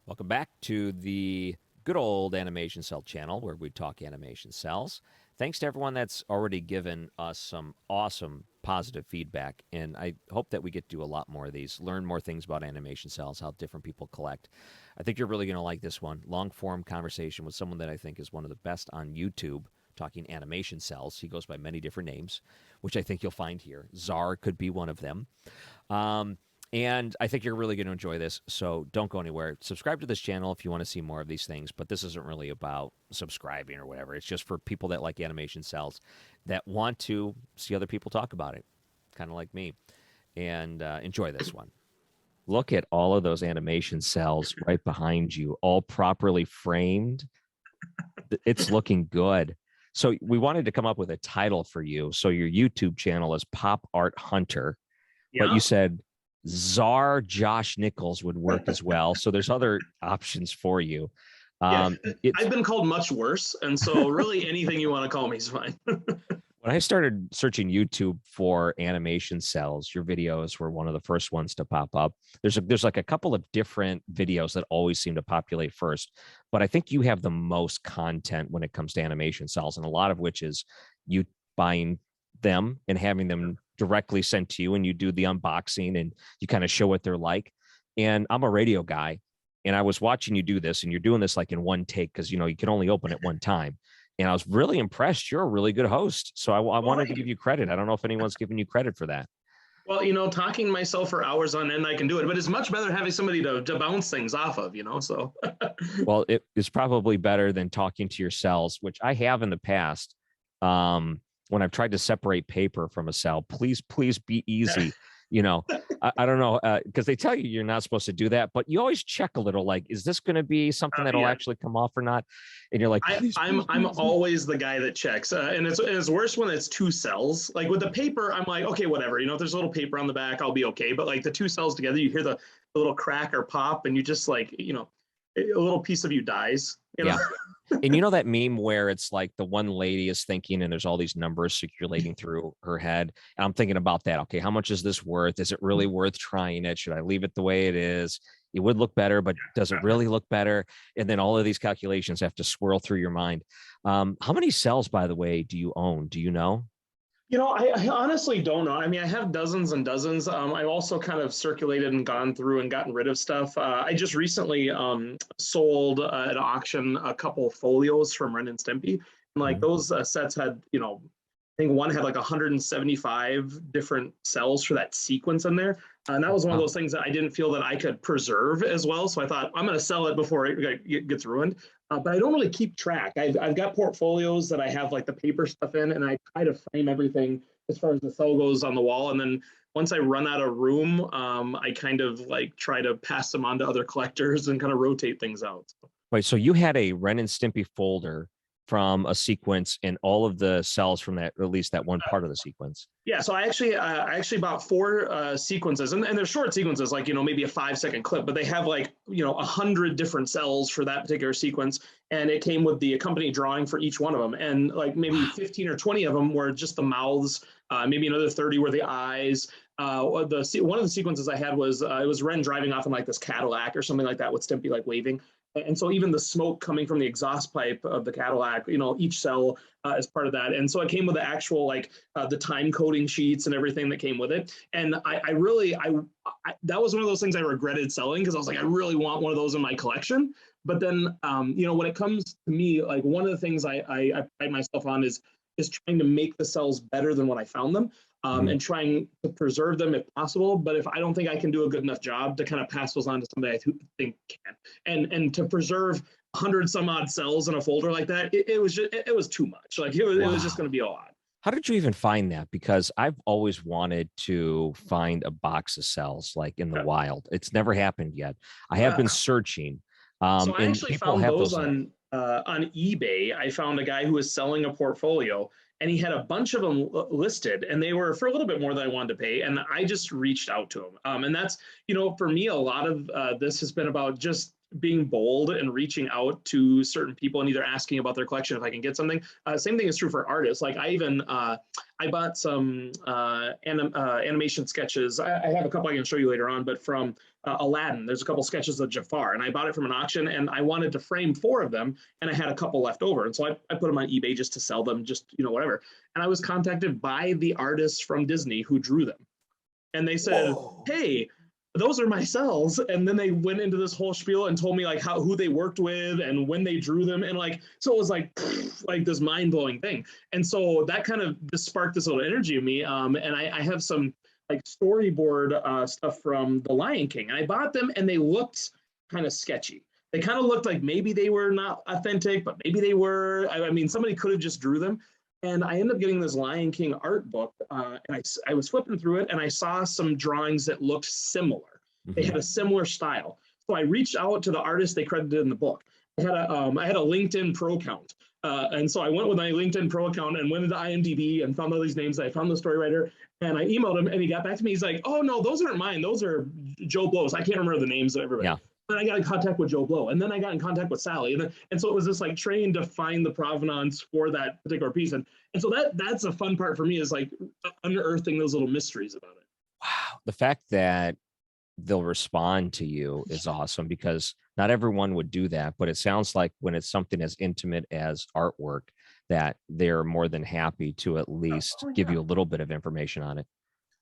Welcome back to the good old Animation Cell channel where we talk animation cells. Thanks to everyone that's already given us some awesome positive feedback. And I hope that we get to do a lot more of these, learn more things about animation cells, how different people collect. I think you're really going to like this one. Long form conversation with someone that I think is one of the best on YouTube talking animation cells. He goes by many different names, which I think you'll find here. Czar could be one of them. Um, and I think you're really going to enjoy this. So don't go anywhere. Subscribe to this channel if you want to see more of these things. But this isn't really about subscribing or whatever. It's just for people that like animation cells that want to see other people talk about it, kind of like me, and enjoy this one. Look at all of those animation cells right behind you, all properly framed. It's looking good. So we wanted to come up with a title for you. So your YouTube channel is Pop Art Hunter, but Yeah. you said Czar Josh Nichols would work as well. So there's other options for you. Yeah. It's I've been called much worse. And so really anything you want to call me is fine. when I started searching YouTube for animation cells, your videos were one of the first ones to pop up. There's like a couple of different videos that always seem to populate first, but I think you have the most content when it comes to animation cells, and a lot of which is you buying them and having them directly sent to you, and you do the unboxing and you kind of show what they're like. And I'm a radio guy, and I was watching you do this, and you're doing this like in one take because you can only open it one time. And I was really impressed. You're a really good host. So I Well, wanted to give you credit. I don't know if anyone's giving you credit for that. talking myself for hours on end, I can do it, but it's much better having somebody to bounce things off of. So Well, it is probably better than talking to your cells, which I have in the past. When I've tried to separate paper from a cell, please be easy. You know, I don't know, because they tell you you're not supposed to do that, but you always check a little, like, is this going to be something that'll yeah, actually come off or not? And you're like, I, please, I'm please be I'm easy. always the guy that checks, and it's worse when it's two cells. Like with the paper, I'm like, okay, whatever. If there's a little paper on the back, I'll be okay. But like the two cells together, you hear the little crack or pop, and you just like, a little piece of you dies. Yeah. And you know that meme where it's like the one lady is thinking and there's all these numbers circulating through her head. And I'm thinking about that. Okay, how much is this worth? Is it really worth trying it? Should I leave it the way it is? It would look better, but does it really look better? And then all of these calculations have to swirl through your mind. How many cells, by the way, do you own? Do you know? I honestly don't know. I mean, I have dozens and dozens. I've also kind of circulated and gone through and gotten rid of stuff. I just recently sold at auction a couple of folios from Ren and Stimpy. And like Mhm. those sets had, I think one had like 175 different cells for that sequence in there. And that was one of Wow. those things that I didn't feel that I could preserve as well. So I thought I'm going to sell it before it gets ruined. But I don't really keep track. I've got portfolios that I have like the paper stuff in, and I try to frame everything as far as the cell goes on the wall. And then once I run out of room, I kind of like try to pass them on to other collectors and kind of rotate things out. Wait, so you had a Ren and Stimpy folder from a sequence and all of the cells from that, at least that one part of the sequence. Yeah, so I actually bought four sequences, and they're short sequences, like maybe a 5 second clip, but they have like 100 different cells for that particular sequence, and it came with the accompanying drawing for each one of them, and like maybe 15 or 20 of them were just the mouths, maybe another 30 were the eyes. One of the sequences I had was it was Ren driving off in like this Cadillac or something like that with Stimpy like waving. And so even the smoke coming from the exhaust pipe of the Cadillac, each cell is part of that. And so it came with the actual like the time coding sheets and everything that came with it. And I really that was one of those things I regretted selling because I was like, I really want one of those in my collection. But then when it comes to me, like one of the things I pride myself on is trying to make the cells better than when I found them. Mhm. And trying to preserve them if possible. But if I don't think I can do a good enough job to kind of pass those on to somebody I think can, and to preserve 100 some odd cells in a folder like that, it was just it was too much. Like it was just Wow. going to be a lot. How did you even find that? Because I've always wanted to find a box of cells like in the Yeah. wild. It's never happened yet. I have Uh, been searching, so I and actually people found have those those. on eBay. I found a guy who was selling a portfolio, and he had a bunch of them listed, and they were for a little bit more than I wanted to pay. And I just reached out to him, and that's for me, a lot of this has been about just being bold and reaching out to certain people and either asking about their collection if I can get something. Same thing is true for artists. Like I even I bought some animation sketches. I have a couple I can show you later on, but from Aladdin, there's a couple sketches of Jafar, and I bought it from an auction, and I wanted to frame 4 of them, and I had a couple left over, and so I put them on eBay just to sell them, just whatever. And I was contacted by the artists from Disney who drew them, and they said, Whoa. "Hey, those are my cells." And then they went into this whole spiel and told me like who they worked with and when they drew them, and like so it was like this mind-blowing thing. And so that kind of just sparked this little energy of me. And I have some like storyboard stuff from The Lion King, and I bought them, and they looked kind of sketchy. They kind of looked like maybe they were not authentic, but maybe they were. I mean, somebody could have just drew them. And I ended up getting this Lion King art book, and I was flipping through it, and I saw some drawings that looked similar. They had a similar style. So I reached out to the artist they credited in the book. I had a LinkedIn Pro account. And so I went with my LinkedIn Pro account and went into IMDb and found all these names. I found the story writer, and I emailed him, and he got back to me. He's like, "Oh, no, those aren't mine. Those are Joe Blow's." I can't remember the names of everybody. Yeah. Then I got in contact with Joe Blow, and then I got in contact with Sally, and so it was this like train to find the provenance for that particular piece, and so that's a fun part for me, is like unearthing those little mysteries about it. Wow. The fact that they'll respond to you is awesome, because not everyone would do that, but it sounds like when it's something as intimate as artwork, that they're more than happy to at least give you a little bit of information on it.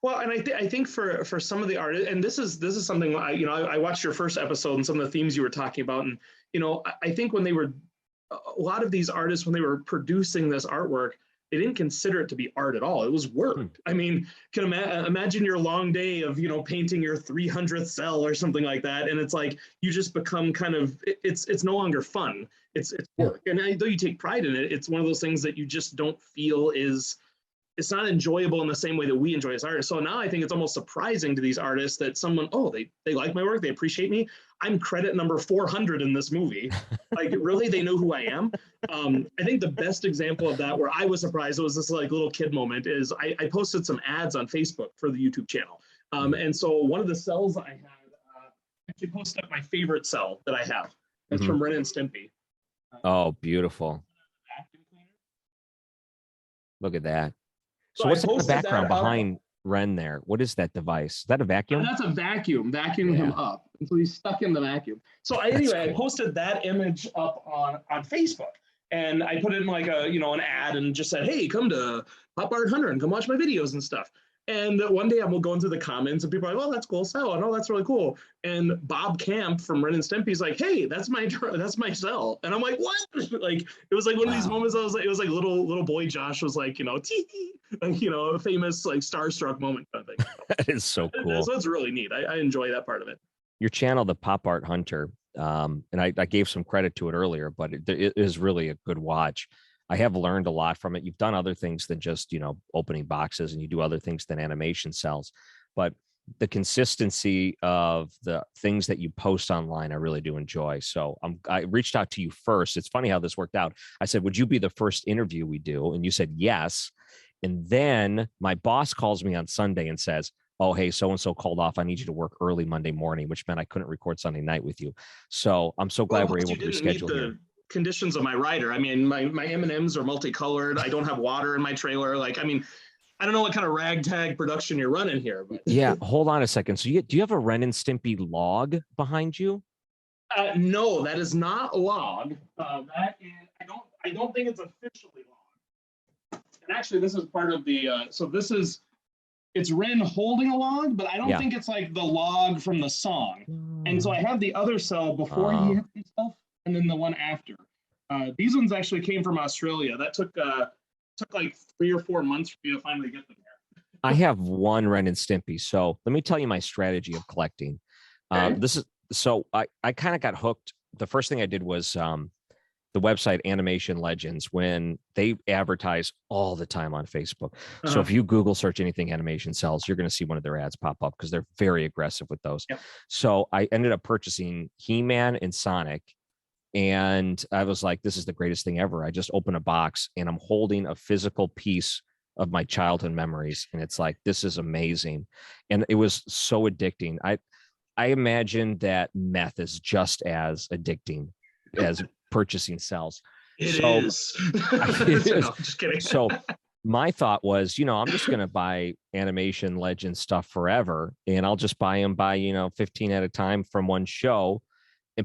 Well, and I think for some of the artists, and this is something I watched your first episode and some of the themes you were talking about, and I think when they were a lot of these artists, when they were producing this artwork, they didn't consider it to be art at all. It was work. I mean, can imagine your long day of painting your 300th cell or something like that, and it's like you just become kind of it's no longer fun. It's work, and though you take pride in it, it's one of those things that you just don't feel is. It's not enjoyable in the same way that we enjoy as artists. So now I think it's almost surprising to these artists that someone, they like my work, they appreciate me. I'm credit number 400 in this movie. Like, really, they know who I am. I think the best example of that, where I was surprised, it was this like little kid moment, is I posted some ads on Facebook for the YouTube channel. And so one of the cells I had, actually posted up my favorite cell that I have. It's from Ren and Stimpy. Oh, beautiful. Look at that. So So what's I the posted background that behind Ren there? What is that device? Is that a vacuum? That's a vacuum, vacuuming him up. And so he's stuck in the vacuum. So anyway, I posted that image up on Facebook, and I put it in like an ad, and just said, "Hey, come to Pop Art Hunter and come watch my videos and stuff." And one day I'm going through the comments, and people are like, "Oh, that's cool, cell," and "Oh, that's really cool." And Bob Camp from Ren and Stimpy's like, "Hey, that's my cell," and I'm like, "What?" Like, it was like one of these moments. I was like, it was like little boy Josh was like, tee, like a famous like starstruck moment kind of thing. That is so cool. So it's really neat. I enjoy that part of it. Your channel, the Pop Art Hunter, and I gave some credit to it earlier, but it is really a good watch. I have learned a lot from it. You've done other things than just, opening boxes, and you do other things than animation cells, but the consistency of the things that you post online, I really do enjoy. So I reached out to you first. It's funny how this worked out. I said, "Would you be the first interview we do?" And you said, yes. And then my boss calls me on Sunday and says, "Oh, hey, so-and-so called off. I need you to work early Monday morning," which meant I couldn't record Sunday night with you. So I'm so glad we're able to reschedule here. Conditions of my rider. I mean, my M&Ms are multicolored. I don't have water in my trailer. Like, I mean, I don't know what kind of ragtag production you're running here, but yeah, hold on a second. So do you have a Ren and Stimpy log behind you? No, that is not a log. That is, I don't think it's officially log. And actually, this is part of the. So it's Ren holding a log, but I don't think it's like the log from the song. And so I have the other cell before he hit himself, and then the one after. These ones actually came from Australia. That took like 3 or 4 months for me to finally get them here. I have one Ren and Stimpy. So let me tell you my strategy of collecting. Okay. I kind of got hooked. The first thing I did was the website Animation Legends, when they advertise all the time on Facebook. So if you Google search anything animation cells, you're going to see one of their ads pop up, because they're very aggressive with those. Yep. So I ended up purchasing He-Man and Sonic. And I was like, this is the greatest thing ever. I just open a box and I'm holding a physical piece of my childhood memories. And it's like, this is amazing. And it was so addicting. I imagine that meth is just as addicting as purchasing cells. It So is. So, I, no, just kidding. so my thought was, I'm just going to buy Animation Legends stuff forever, and I'll just buy them by, 15 at a time from one show.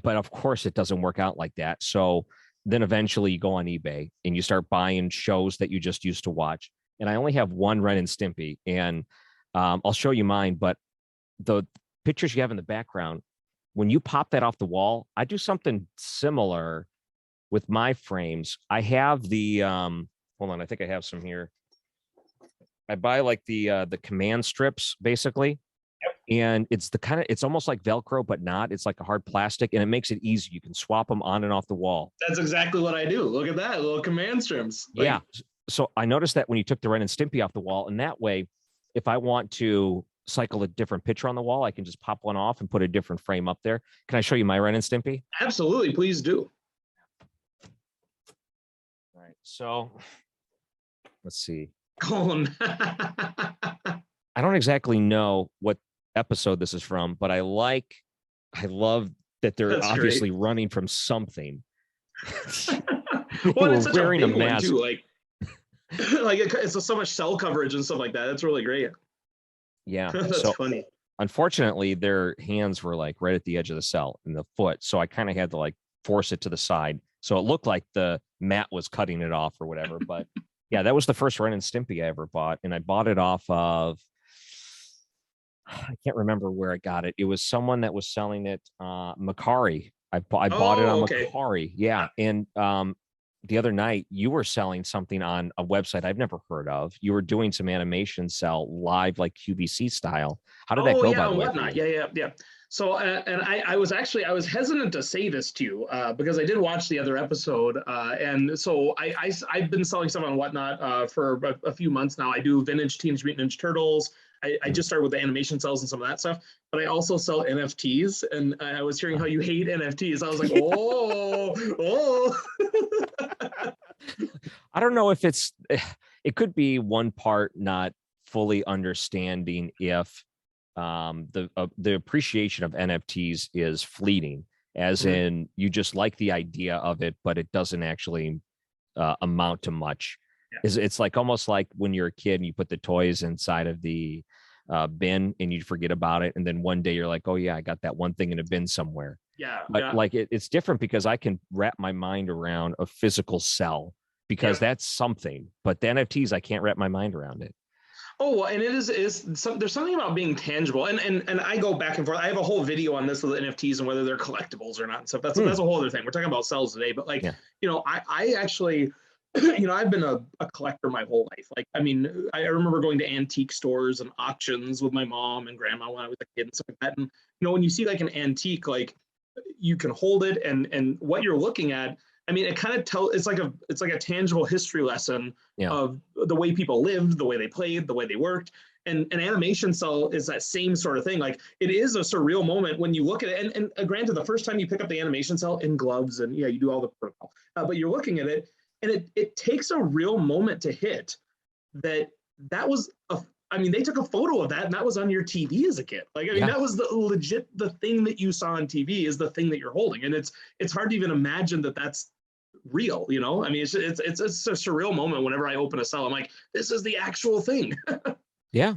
But of course, it doesn't work out like that. So then eventually you go on eBay and you start buying shows that you just used to watch. And I only have one Ren and Stimpy, and I'll show you mine. But the pictures you have in the background, when you pop that off the wall, I do something similar with my frames. I have the hold on, I think I have some here. I buy like the command strips basically. And it's almost like Velcro, but not. It's like a hard plastic, and it makes it easy. You can swap them on and off the wall. That's exactly what I do. Look at that, little command strips. Yeah. So I noticed that when you took the Ren and Stimpy off the wall, and that way, if I want to cycle a different picture on the wall, I can just pop one off and put a different frame up there. Can I show you my Ren and Stimpy? Absolutely, please do. All right. So let's see. Colin. I don't exactly know what episode this is from, but I love that they're That's obviously great. running from something. Well, We're it's such a wearing a big one mask. too. Like, it's so much cell coverage and stuff like that. That's really great. Yeah. That's So funny. unfortunately, their hands were like right at the edge of the cell in the foot. So I kind of had to like force it to the side. So it looked like the mat was cutting it off or whatever. But yeah, that was the first Ren and Stimpy I ever bought. And I bought it off of, I can't remember where I got it. It was someone that was selling it, Macari. I bought it Oh, on okay. Macari. Yeah. And the other night you were selling something on a website I've never heard of. You were doing some animation cell live, like QVC style. How did that Oh go, yeah, by the and way, for whatnot. you? Yeah. So, and I was hesitant to say this to you because I did watch the other episode, and so I've been selling stuff on whatnot for a few months now. I do vintage Teenage Mutant Ninja Turtles. I Mhm. just started with the animation cells and some of that stuff, but I also sell NFTs. And I was hearing how you hate NFTs. I was like, oh. I don't know if it could be one part not fully understanding if the appreciation of NFTs is fleeting, as Mhm. in you just like the idea of it, but it doesn't actually amount to much. Yeah. It's like almost like when you're a kid and you put the toys inside of the bin and you forget about it, and then one day you're like, oh yeah, I got that one thing in a bin somewhere. Yeah, But yeah, like it's different because I can wrap my mind around a physical cell because yeah. that's something. But the NFTs, I can't wrap my mind around it. Oh, and it is some, there's something about being tangible, and I go back and forth. I have a whole video on this with the NFTs and whether they're collectibles or not and stuff. That's a whole other thing. We're talking about cells today, but like, Yeah. I actually, I've been a collector my whole life. Like, I mean, I remember going to antique stores and auctions with my mom and grandma when I was a kid and stuff like that. And when you see like an antique, like you can hold it and what you're looking at. I mean, it kind of it's like a tangible history lesson Yeah. of the way people lived, the way they played, the way they worked. And an animation cell is that same sort of thing. Like it is a surreal moment when you look at it. And granted, the first time you pick up the animation cell in gloves and yeah, you do all the protocol, but you're looking at it and it takes a real moment to hit that was a I mean, they took a photo of that and that was on your TV as a kid. Like, I mean, Yeah. that was the thing that you saw on TV is the thing that you're holding. And it's hard to even imagine that that's real, I mean, it's a surreal moment whenever I open a cell. I'm like, this is the actual thing. Yeah.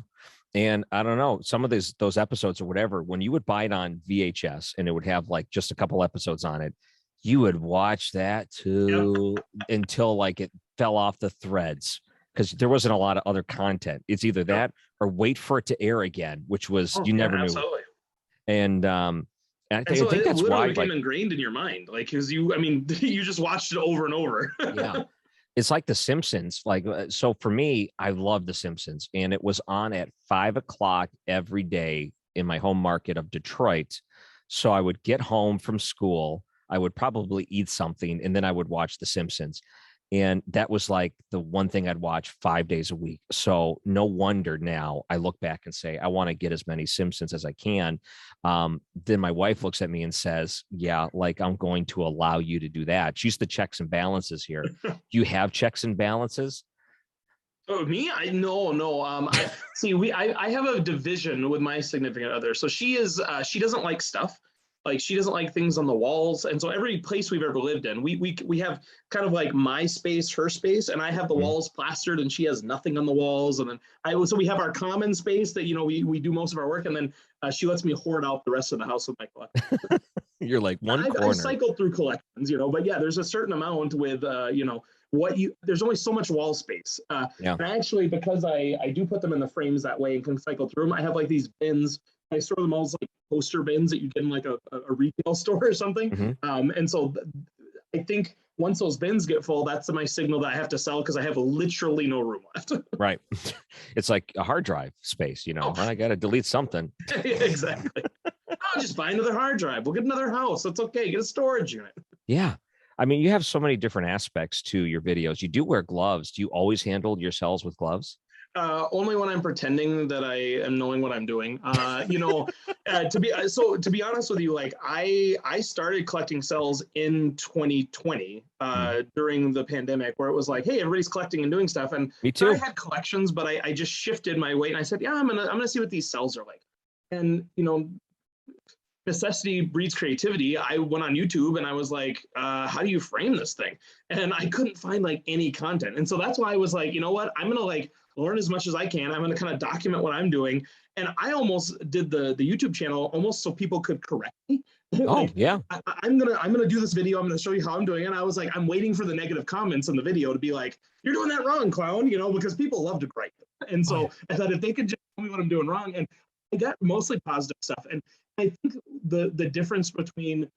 And I don't know, some of those episodes or whatever, when you would buy it on VHS and it would have like just a couple episodes on it, you would watch that Yep. too until like it fell off the threads because there wasn't a lot of other content. It's either Yep. that or wait for it to air again, which was Oh, you yeah, never knew. absolutely. And I And so think it that's literally why became like ingrained in your mind, like because I mean, you just watched it over and over. yeah. It's like The Simpsons. Like, so for me, I love The Simpsons, and it was on at 5 o'clock every day in my home market of Detroit. So I would get home from school, I would probably eat something, and then I would watch The Simpsons. And that was like the one thing I'd watch 5 days a week. So no wonder now I look back and say, I want to get as many Simpsons as I can. Then my wife looks at me and says, yeah, like I'm going to allow you to do that. She's the checks and balances here. Do you have checks and balances? Oh, me? I no. I see. I have a division with my significant other. So she doesn't like stuff. Like she doesn't like things on the walls. And so every place we've ever lived in, we have kind of like my space, her space, and I have the Mhm. walls plastered, and she has nothing on the walls. And then so we have our common space that we do most of our work, and then she lets me hoard out the rest of the house with my collections. You're like one I've corner. cycled through collections, but yeah, there's a certain amount with there's only so much wall space. Yeah. And actually, because I do put them in the frames that way and can cycle through them, I have like these bins. I store them all as like poster bins that you get in like a retail store or something. Hmm. And so I think once those bins get full, that's my signal that I have to sell because I have literally no room left. Right. It's like a hard drive space, Oh, I got to delete something. exactly. I'll just buy another hard drive. We'll get another house. That's okay. Get a storage unit. Yeah. I mean, you have so many different aspects to your videos. You do wear gloves. Do you always handle your cells with gloves? Only when I'm pretending that I am knowing what I'm doing. To be honest with you, like I started collecting cells in 2020 Mm. during the pandemic, where it was like, hey, everybody's collecting and doing stuff, and Me I too. had collections, but I just shifted my weight, and I said, yeah, I'm gonna see what these cells are like, and necessity breeds creativity. I went on YouTube and I was like, how do you frame this thing? And I couldn't find like any content. And so that's why I was like, you know what? I'm gonna like learn as much as I can. I'm gonna kind of document what I'm doing. And I almost did the YouTube channel almost so people could correct me. Oh, Like yeah. I'm gonna do this video. I'm gonna show you how I'm doing it. And I was like, I'm waiting for the negative comments in the video to be like, you're doing that wrong, clown. Because people love to gripe. And Oh, yeah. so I thought if they could just tell me what I'm doing wrong, and I got mostly positive stuff. And I think the difference between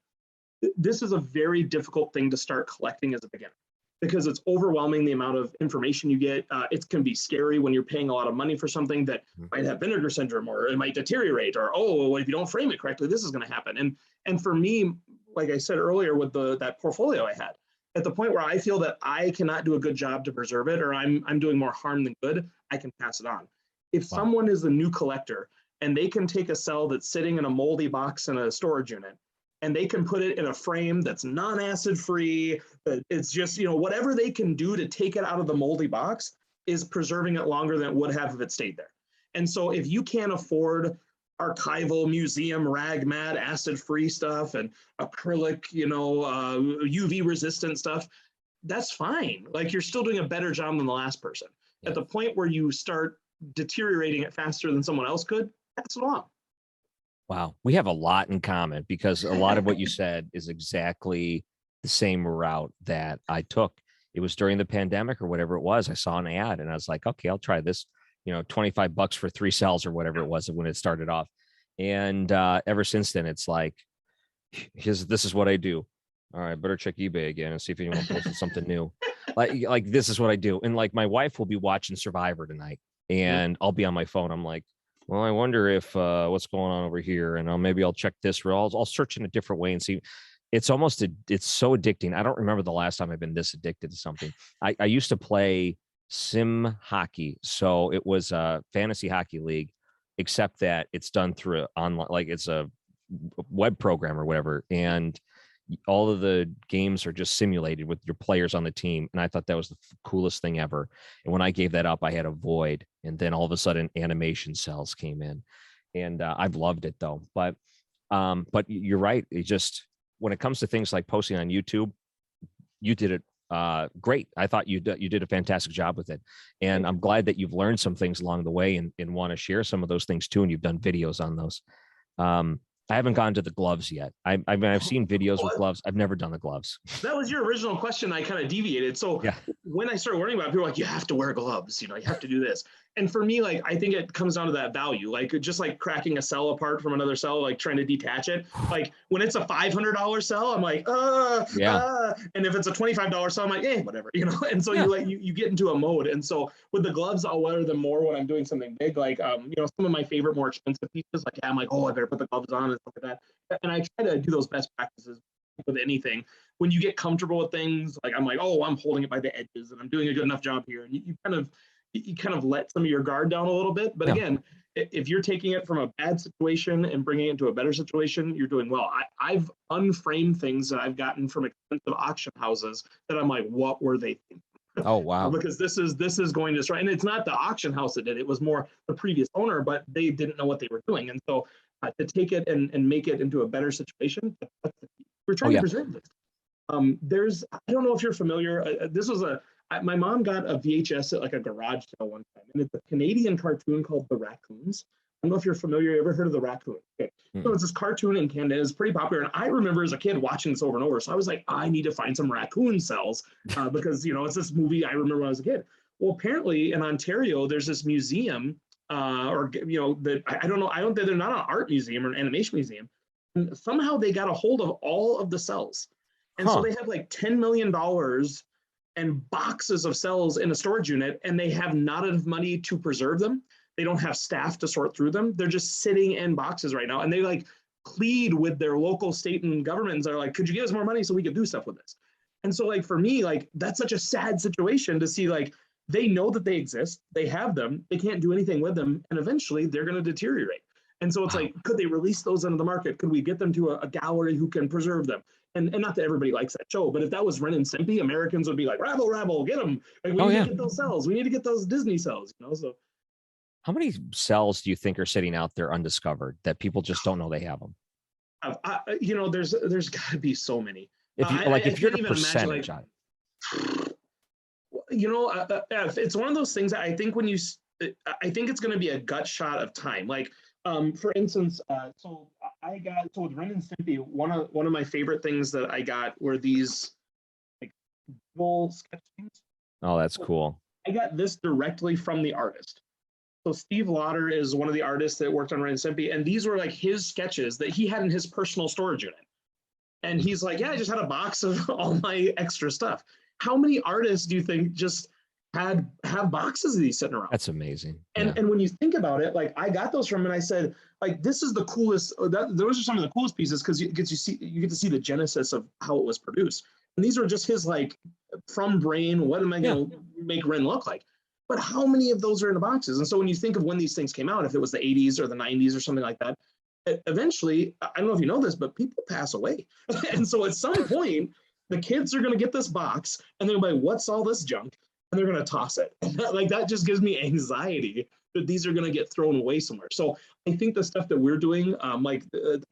this is a very difficult thing to start collecting as a beginner because it's overwhelming the amount of information you get. It can be scary when you're paying a lot of money for something that Mhm. might have vinegar syndrome or it might deteriorate or oh well, if you don't frame it correctly, this is going to happen. And for me, like I said earlier, with that portfolio I had, at the point where I feel that I cannot do a good job to preserve it or I'm doing more harm than good, I can pass it on. If Wow. someone is a new collector and they can take a cell that's sitting in a moldy box in a storage unit and they can put it in a frame that's non-acid free, it's just whatever they can do to take it out of the moldy box is preserving it longer than it would have if it stayed there. And so if you can't afford archival museum rag mat acid free stuff and acrylic UV resistant stuff, that's fine. Like you're still doing a better job than the last person. At Yeah. the point where you start deteriorating it faster than someone else could, pass it on. Wow. We have a lot in common because a lot of what you said is exactly the same route that I took. It was during the pandemic or whatever it was. I saw an ad and I was like, okay, I'll try this, $25 for 3 cells or whatever it was when it started off. And ever since then, it's like, this is what I do. All right, better check eBay again and see if anyone posted something new. Like this is what I do. And like my wife will be watching Survivor tonight and I'll be on my phone. I'm like, well, I wonder if what's going on over here, and maybe I'll check this, or I'll search in a different way and see. It's it's so addicting. I don't remember the last time I've been this addicted to something. I used to play sim hockey, so it was a fantasy hockey league, except that it's done through online, like it's a web program or whatever, and all of the games are just simulated with your players on the team. And I thought that was the coolest thing ever. And when I gave that up, I had a void. And then all of a sudden, animation cells came in, and I've loved it though. But you're right. It just when it comes to things like posting on YouTube, you did it great. I thought you did a fantastic job with it, and I'm glad that you've learned some things along the way and want to share some of those things too. And you've done videos on those. Um, I haven't gone to the gloves yet. I mean, I've seen videos with Well, gloves. I've never done the gloves. that was your original question. I kind of deviated. So Yeah. when I started learning about it, people were like, you have to wear gloves, you have to do this. And for me, like, I think it comes down to that value, like just like cracking a cell apart from another cell, like trying to detach it. Like when it's a $500 cell, I'm like, Yeah. and if it's a $25 cell, I'm like, whatever, And so Yeah. you get into a mode. And so with the gloves, I'll wear them more when I'm doing something big, like, some of my favorite more expensive pieces, like, I'm like, oh, I better put the gloves on and stuff like that. And I try to do those best practices with anything. When you get comfortable with things, like I'm like, oh, I'm holding it by the edges and I'm doing a good enough job here. And you kind of let some of your guard down a little bit. But Yeah. again, if you're taking it from a bad situation and bringing it into a better situation, you're doing well. I've unframed things that I've gotten from expensive auction houses that I'm like, what were they thinking? Oh, wow. because this is going to destroy. And it's not the auction house that did it; it was more the previous owner, but they didn't know what they were doing. And so to take it and make it into a better situation, that's the key. We're Oh, trying to yeah. preserve this. There's I don't know if you're familiar. This was my mom got a VHS at like a garage sale one time, and it's a Canadian cartoon called The Raccoons. I don't know if you're familiar. You ever heard of The Raccoon? Okay. So Mm-mm. it's this cartoon in Canada. It's pretty popular, and I remember as a kid watching this over and over. So I was like, I need to find some raccoon cells because it's this movie I remember when I was a kid. Well, apparently in Ontario, there's this museum, or that I don't know. I don't. They're not an art museum or an animation museum. And somehow they got a hold of all of the cells, and so Huh. they have like $10 million and boxes of cells in a storage unit, and they have not enough money to preserve them. They don't have staff to sort through them. They're just sitting in boxes right now, and they like plead with their local state and governments. Are like, could you give us more money so we could do stuff with this? And so, like for me, like that's such a sad situation to see. Like they know that they exist, they have them, they can't do anything with them, and eventually they're going to deteriorate. And so it's Wow. like, could they release those into the market? Could we get them to a gallery who can preserve them? And not that everybody likes that show, but if that was Ren and Stimpy, Americans would be like, rabble, rabble, get them. Like, we Oh, need yeah. to get those cells. We need to get those Disney cells. So, How many cells do you think are sitting out there undiscovered that people just don't know they have them? there's got to be so many. If you I if you're can't a even imagine, percentage like, on it. it's one of those things that I think I think it's going to be a gut shot of time. Like, for instance, so I got, so with Ren and Stimpy, one of my favorite things that I got were these like full sketch things. Oh, that's So cool. I got this directly from the artist. So Steve Lauder is one of the artists that worked on Ren and Stimpy, and these were like his sketches that he had in his personal storage unit. And he's like, yeah, I just had a box of all my extra stuff. How many artists do you think just have boxes of these sitting around? That's amazing. And Yeah. and when you think about it, like I got those from him, and I said, like, this is the coolest. Those are some of the coolest pieces because you get to see the genesis of how it was produced. And these are just his like from brain. What am I Yeah. going to make Ren look like? But how many of those are in the boxes? And so when you think of when these things came out, if it was the 80s or the 90s or something like that, eventually, I don't know if you know this, but people pass away. And so at some point, the kids are going to get this box and they're like, what's all this junk? And they're going to toss it. And that just gives me anxiety that these are going to get thrown away somewhere. So I think the stuff that we're doing, I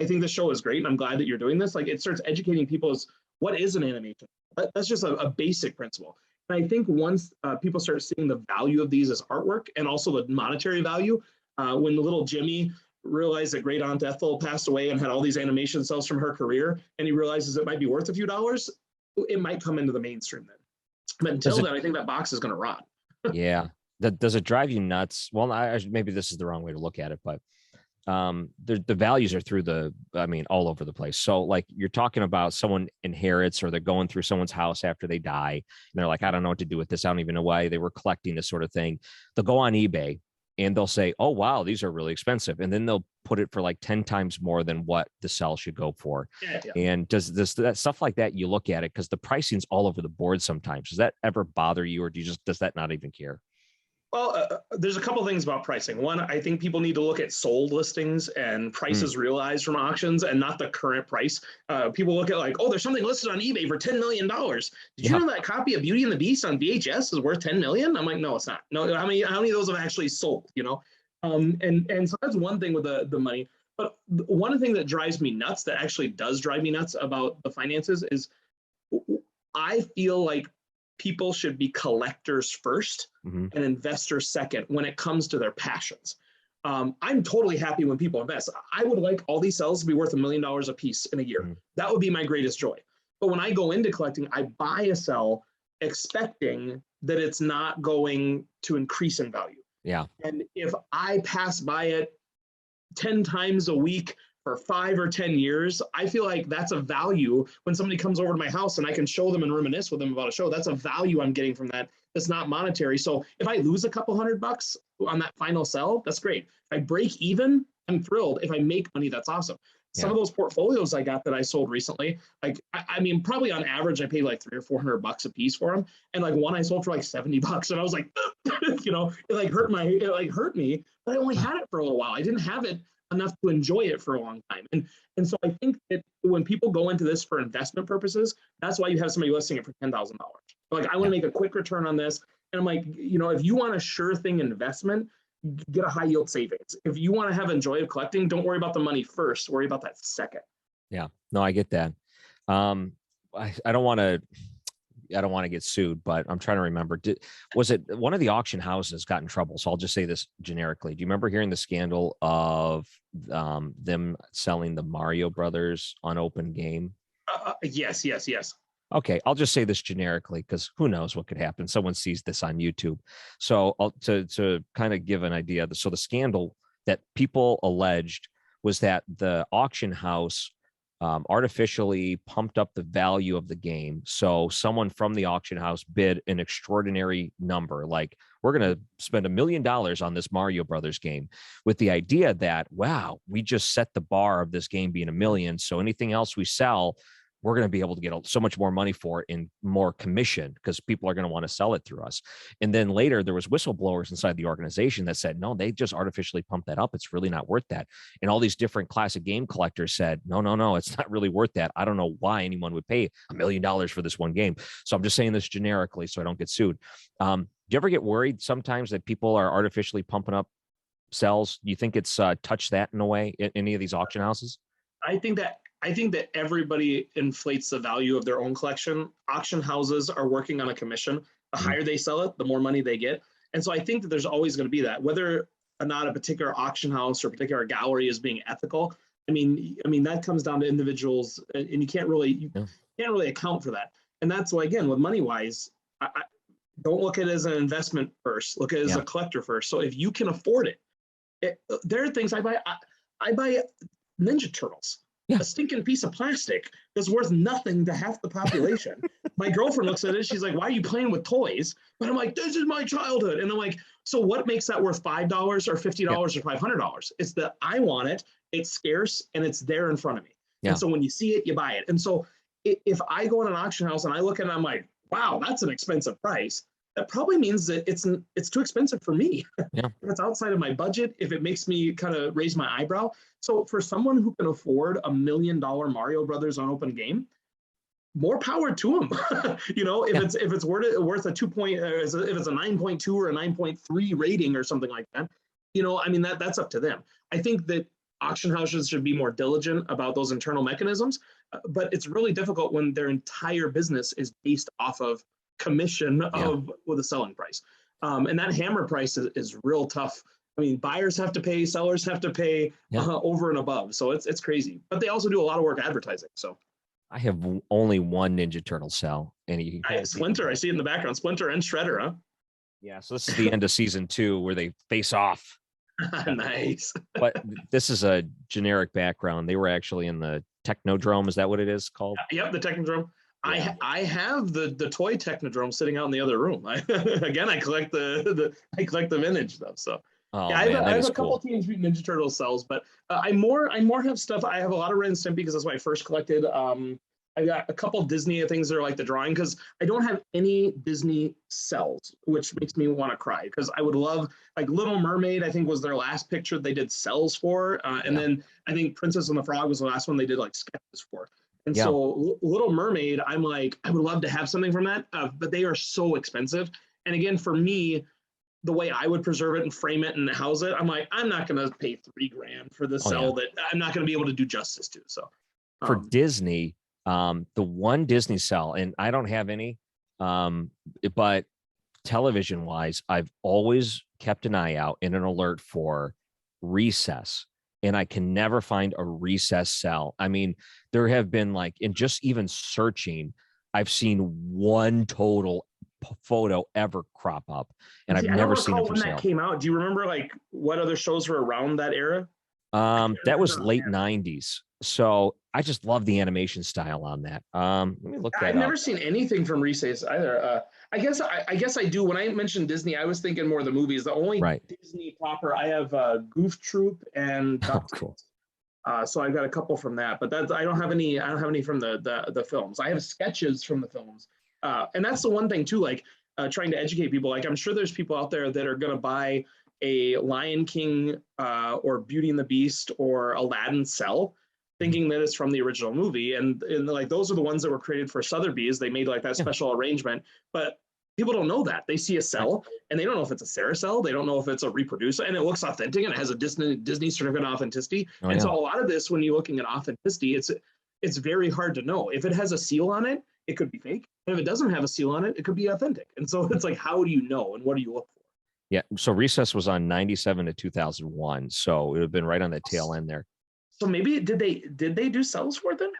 think the show is great. And I'm glad that you're doing this. Like, it starts educating people as what is an animation? That's just a basic principle. And I think once people start seeing the value of these as artwork and also the monetary value, when the little Jimmy realized that great aunt Ethel passed away and had all these animation cells from her career, and he realizes it might be worth a few dollars, it might come into the mainstream then. But Does until it? then, I think that box is going to rot. Yeah. Does it drive you nuts? Well, maybe this is the wrong way to look at it, but the values are through all over the place. So like you're talking about someone inherits or they're going through someone's house after they die and they're like, I don't know what to do with this. I don't even know why they were collecting this sort of thing. They'll go on eBay and they'll say, oh wow, these are really expensive, and then they'll put it for like 10 times more than what the cell should go for. Yeah. And does that stuff like that, you look at it because the pricing's all over the board sometimes. Does that ever bother you, or does that not even care? Well, there's a couple things about pricing. One, I think people need to look at sold listings and Mm, prices realized from auctions and not the current price. People look at like, oh, there's something listed on eBay for $10 million. Did you yeah. know that copy of Beauty and the Beast on VHS is worth 10 million? I'm like, no, it's not. No, how many of those have actually sold? And so that's one thing with the money. But one thing that drives me nuts, that actually does drive me nuts about the finances, is I feel like people should be collectors first Hmm. and investors second when it comes to their passions. I'm totally happy when people invest. I would like all these cells to be worth $1 million a piece in a year. Hmm. That would be my greatest joy. But when I go into collecting, I buy a cell expecting that it's not going to increase in value. Yeah. And if I pass by it 10 times a week for 5 or 10 years, I feel like that's a value when somebody comes over to my house and I can show them and reminisce with them about a show. That's a value I'm getting from that. That's not monetary. So if I lose a couple $100 on that final sell, that's great. If I break even, I'm thrilled. If I make money, that's awesome. Some Yeah. of those portfolios I got that I sold recently, like I mean, probably on average, I paid like $300 or $400 a piece for them, and like one I sold for like $70, and I was like, it like hurt me, but I only had it for a little while. I didn't have it enough to enjoy it for a long time. And so I think that when people go into this for investment purposes, that's why you have somebody listing it for $10,000. Like, I want Yeah. to make a quick return on this. And I'm like, if you want a sure thing investment, get a high yield savings. If you want to have enjoy of collecting, don't worry about the money first. Worry about that second. Yeah. No, I get that. Um, I don't want to. I don't want to get sued, but I'm trying to remember. Was it one of the auction houses got in trouble? So I'll just say this generically. Do you remember hearing the scandal of them selling the Mario Brothers unopened game? Yes, yes, yes. Okay, I'll just say this generically because who knows what could happen. Someone sees this on YouTube. So to kind of give an idea, so the scandal that people alleged was that the auction house artificially pumped up the value of the game. So someone from the auction house bid an extraordinary number, like we're going to spend $1 million on this Mario Brothers game, with the idea that, wow, we just set the bar of this game being $1 million. So anything else we sell, we're going to be able to get so much more money for it in more commission because people are going to want to sell it through us. And then later there was whistleblowers inside the organization that said, no, they just artificially pumped that up. It's really not worth that. And all these different classic game collectors said, no, it's not really worth that. I don't know why anyone would pay $1 million for this one game. So I'm just saying this generically so I don't get sued. Do you ever get worried sometimes that people are artificially pumping up sells? Do you think it's touched that in a way in any of these auction houses? I think that everybody inflates the value of their own collection. Auction houses are working on a commission. The higher they sell it, the more money they get. And so I think that there's always going to be that, whether or not a particular auction house or a particular gallery is being ethical. I mean that comes down to individuals, and you can't really account for that. And that's why, again, with money wise, I don't look at it as an investment first. Look at it as a collector first. So if you can afford it, there are things I buy. I buy Ninja Turtles. Yeah. A stinking piece of plastic that's worth nothing to half the population. My girlfriend looks at it. She's like, why are you playing with toys? But I'm like, this is my childhood. And I'm like, so what makes that worth $5 or $50 or $500? It's that I want it. It's scarce and it's there in front of me. Yeah. And so when you see it, you buy it. And so if I go in an auction house and I look at it, I'm like, wow, that's an expensive price. That probably means that it's too expensive for me. Yeah. If it's outside of my budget, if it makes me kind of raise my eyebrow. So for someone who can afford $1 million Mario Brothers unopened game, more power to them. If it's worth a 2 point, if it's a 9.2 or a 9.3 rating or something like that, that's up to them. I think that auction houses should be more diligent about those internal mechanisms, but it's really difficult when their entire business is based off of commission with a selling price. And that hammer price is real tough. I mean, buyers have to pay, sellers have to pay over and above. So it's crazy, but they also do a lot of work advertising. So I have only one Ninja Turtle cell, and you can Splinter. I see it in the background. Splinter and Shredder, huh? Yeah. So this is the end of season 2 where they face off. Nice. But this is a generic background. They were actually in the Technodrome. Is that what it is called? Yep, the Technodrome. Yeah. I have the toy Technodrome sitting out in the other room. I collect the vintage stuff. So I have a couple Teenage Mutant Ninja Turtle cells, but I more have stuff. I have a lot of Ren and Stimpy because that's what I first collected. I got a couple Disney things that are like the drawing because I don't have any Disney cells, which makes me want to cry because I would love, like, Little Mermaid, I think was their last picture they did cells for. And then I think Princess and the Frog was the last one they did like sketches for. And so Little Mermaid, I'm like, I would love to have something from that, but they are so expensive. And again, for me, the way I would preserve it and frame it and house it, I'm like, I'm not going to pay $3,000 for this cell that I'm not going to be able to do justice to. So for Disney, the one Disney cell, and I don't have any, but television wise, I've always kept an eye out and an alert for Recess. And I can never find a Recess cell. I mean, there have been in just even searching, I've seen one total photo ever crop up, and I've never seen it for sale. When that came out, do you remember what other shows were around that era? That was late 90s. So I just love the animation style on that. Let me look that up. I've never seen anything from Recess either. I guess I do. When I mentioned Disney, I was thinking more of the movies. The only Disney proper I have Goof Troop and cool. So I've got a couple from that, but I don't have any from the films. I have sketches from the films. And that's the one thing too, trying to educate people. I'm sure there's people out there that are going to buy a Lion King or Beauty and the Beast or Aladdin cell, thinking that it's from the original movie. And like those are the ones that were created for Sotheby's. They made like that Yeah. special arrangement, but people don't know that. They see a Right. cell and they don't know if it's a Sarah cell. They don't know if it's a reproducer, and it looks authentic and it has a Disney certificate of authenticity. Oh And yeah. so a lot of this, when you're looking at authenticity, it's very hard to know. If it has a seal on it, it could be fake. And if it doesn't have a seal on it, it could be authentic. And so it's like, how do you know and what do you look for? Yeah. So Recess was on 97 to 2001. So it would have been right on the tail end there. So maybe did they do cells for it then?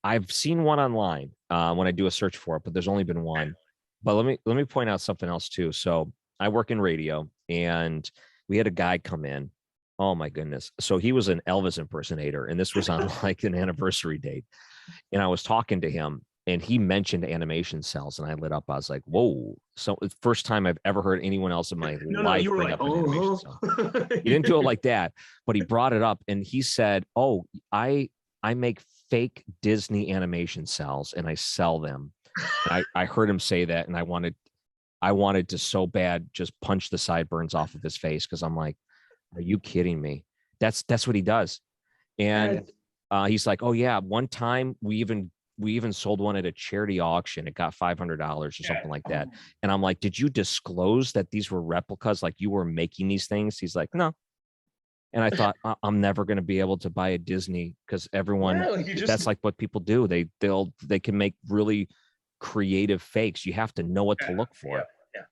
I've seen one online when I do a search for it, but there's only been one. But let me point out something else too. So I work in radio, and we had a guy come in. Oh my goodness! So he was an Elvis impersonator, and this was on like an anniversary date. And I was talking to him, and he mentioned animation cells, and I lit up. I was like, "Whoa!" So it's the first time I've ever heard anyone else in my No, life you were bring like, up an animation cell. oh. He didn't do it like that, but he brought it up, and he said, "Oh, I make fake Disney animation cells, and I sell them." And I heard him say that, and I wanted to so bad just punch the sideburns off of his face, because I'm like, "Are you kidding me?" That's what he does. And he's like, "Oh yeah, one time we even sold one at a charity auction. It got $500 or something like that." And I'm like, "Did you disclose that these were replicas? Like you were making these things?" He's like, "No." And I thought, I'm never going to be able to buy a Disney, because everyone, Yeah, like you just that's like what people do. They can make really creative fakes. You have to know what to look yeah, for. yeah.